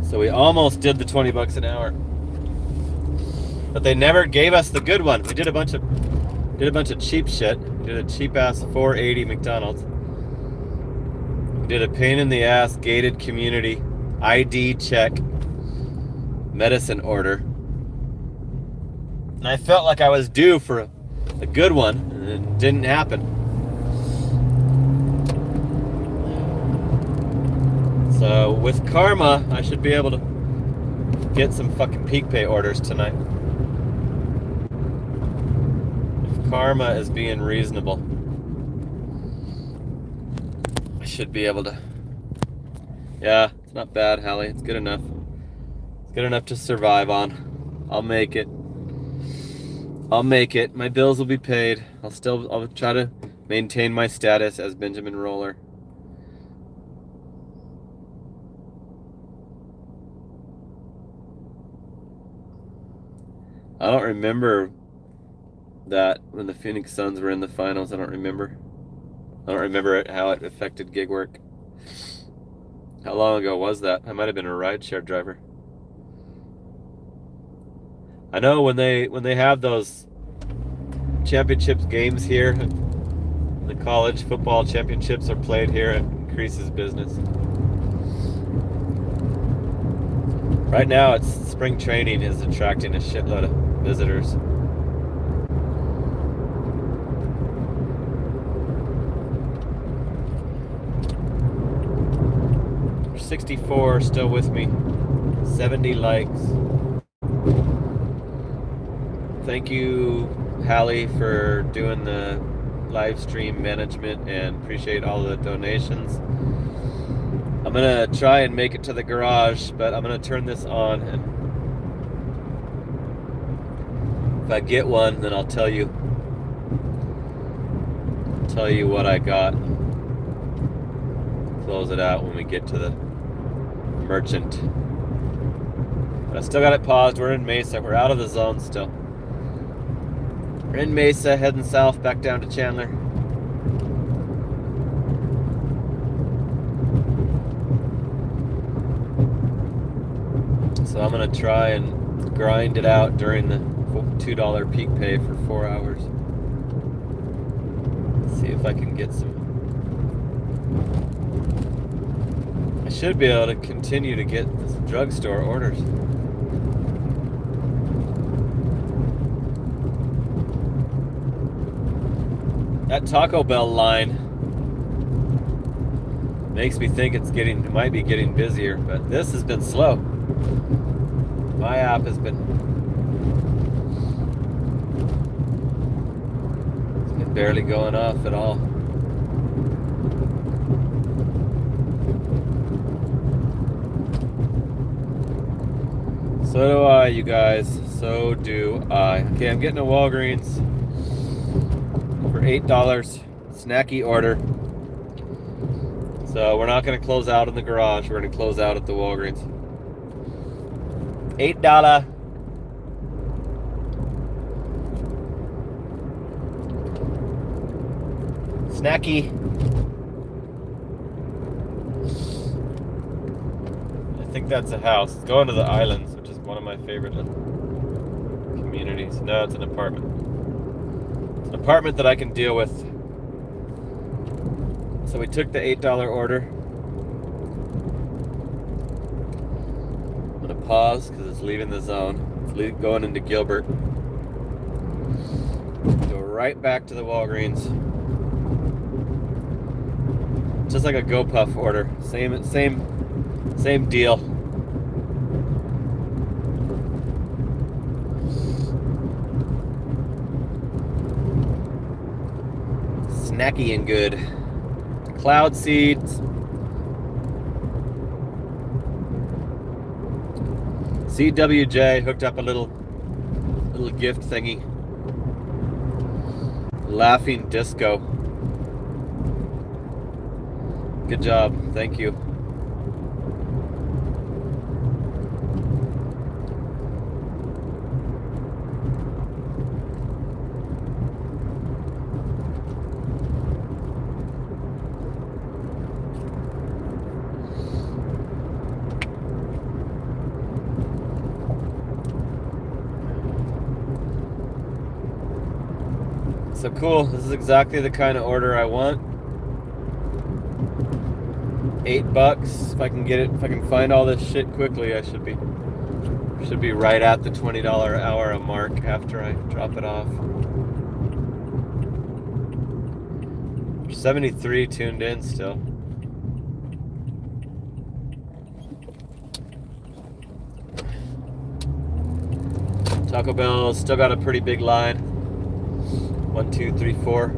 So we almost did the $20 an hour. But they never gave us the good one. We did a bunch of cheap shit. We did a cheap ass $4.80 McDonald's. We did a pain in the ass gated community ID check medicine order. And I felt like I was due for a good one, and it didn't happen. So with karma, I should be able to get some fucking peak pay orders tonight. If karma is being reasonable, I should be able to. Yeah, it's not bad, Hallie. It's good enough. It's good enough to survive on. I'll make it. I'll make it. My bills will be paid. I'll try to maintain my status as Benjamin Roller. I don't remember that when the Phoenix Suns were in the finals. I don't remember how it affected gig work. How long ago was that? I might have been a rideshare driver. I know when they have those championships games here, the college football championships are played here, it increases business. Right now, it's spring training is attracting a shitload of visitors. There's 64 still with me. 70 likes. Thank you, Hallie, for doing the live stream management, and appreciate all the donations. I'm gonna try and make it to the garage, but I'm gonna turn this on, and if I get one, then I'll tell you what I got. Close it out when we get to the merchant. But I still got it paused. We're in Mesa. We're out of the zone still. We're in Mesa, heading south back down to Chandler. So I'm gonna try and grind it out during the $2 peak pay for 4 hours. See if I can get some. I should be able to continue to get some drugstore orders. That Taco Bell line makes me think it might be getting busier, but this has been slow. My app has been barely going off at all. So do I, you guys. So do I. Okay, I'm getting a Walgreens for $8. Snacky order. So we're not going to close out in the garage. We're going to close out at the Walgreens. $8. Snacky. I think that's a house. It's going to the Islands, which is one of my favorite communities. No, it's an apartment. It's an apartment that I can deal with. So we took the $8 order. I'm gonna pause because it's leaving the zone. It's going into Gilbert. Go right back to the Walgreens. Just like a GoPuff order. Same deal. Snacky and good. Cloud seeds. CWJ hooked up a little gift thingy. Laughing disco. Good job. Thank you. So cool. This is exactly the kind of order I want. $8. If I can get it, if I can find all this shit quickly, I should be right at the $20 hour mark after I drop it off. 73 tuned in still. Taco Bell still got a pretty big line. 1, 2, 3, 4,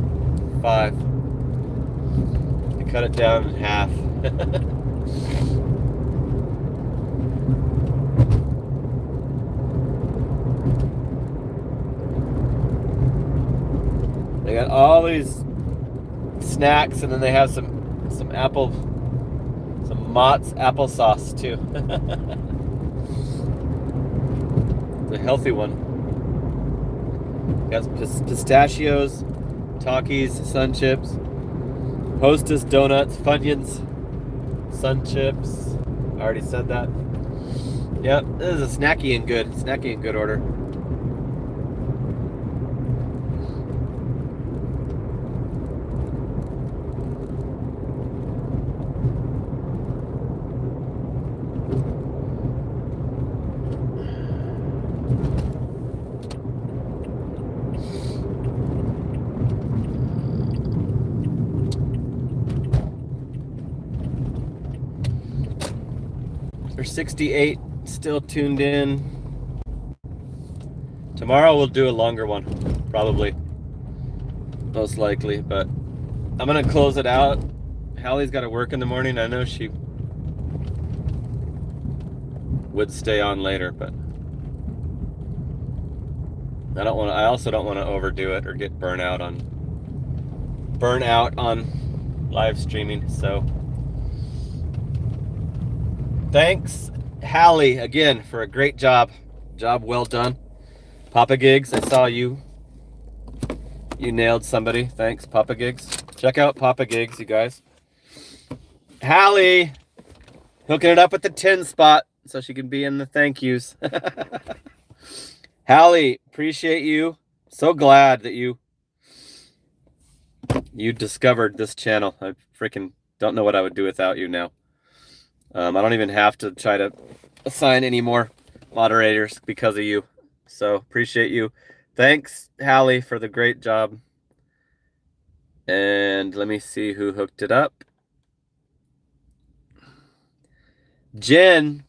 5. They cut it down in half. They got all these snacks, and then they have some Mott's applesauce too. The healthy one. Got pistachios, Takis, Sun Chips, Hostess Donuts, Funyuns, Sun Chips. I already said that. Yep, this is a snacky and good order. There's 68 still tuned in. Tomorrow we'll do a longer one, probably, most likely, but I'm gonna close it out. Hallie's got to work in the morning. I know she would stay on later, but I also don't want to overdo it or get burnt out on live streaming. So thanks, Hallie, again, for a great job. Job well done. Papa Gigs, I saw you nailed somebody. Thanks, Papa Gigs. Check out Papa Gigs, you guys. Hallie, hooking it up with the 10 spot so she can be in the thank yous. Hallie, appreciate you. So glad that you discovered this channel. I freaking don't know what I would do without you now. I don't even have to try to assign any more moderators because of you. So appreciate you. Thanks, Hallie, for the great job. And let me see who hooked it up. Jennifer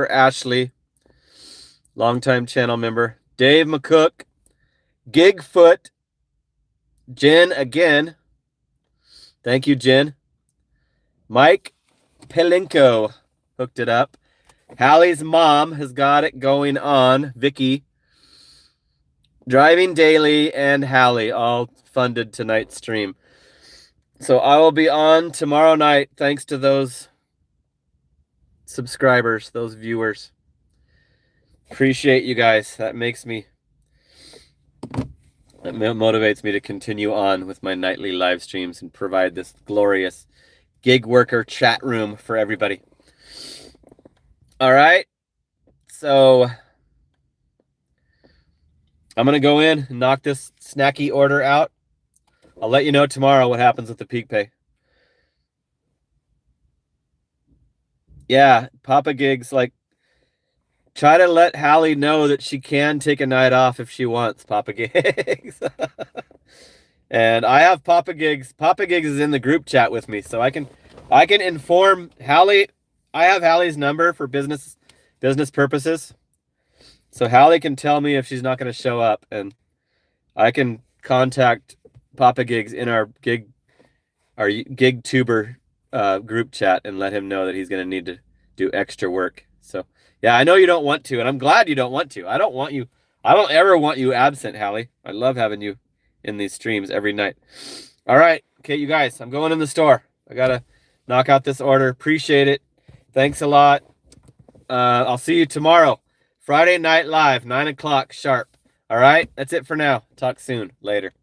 Ashley, longtime channel member. Dave McCook, Gigfoot, Jen again. Thank you, Jen. Mike Pelinko hooked it up. Hallie's mom has got it going on. Vicky, Driving Daily, and Hallie all funded tonight's stream. So I will be on tomorrow night thanks to those subscribers, those viewers. Appreciate you guys. That motivates me to continue on with my nightly live streams and provide this glorious gig worker chat room for everybody. All right. So I'm going to go in and knock this snacky order out. I'll let you know tomorrow what happens with the peak pay. Yeah, Papa Gigs, like, try to let Hallie know that she can take a night off if she wants, Papa Gigs. And I have Papa Gigs. Papa Gigs is in the group chat with me, so I can inform Hallie. I have Hallie's number for business purposes. So Hallie can tell me if she's not going to show up, and I can contact Papa Gigs in our gig tuber group chat and let him know that he's going to need to do extra work. So yeah, I know you don't want to, and I'm glad you don't want to. I don't ever want you absent, Hallie. I love having you in these streams every night. All right. Okay, you guys, I'm going in the store. I got to knock out this order. Appreciate it. Thanks a lot. I'll see you tomorrow. Friday Night Live, 9 o'clock sharp. All right. That's it for now. Talk soon. Later.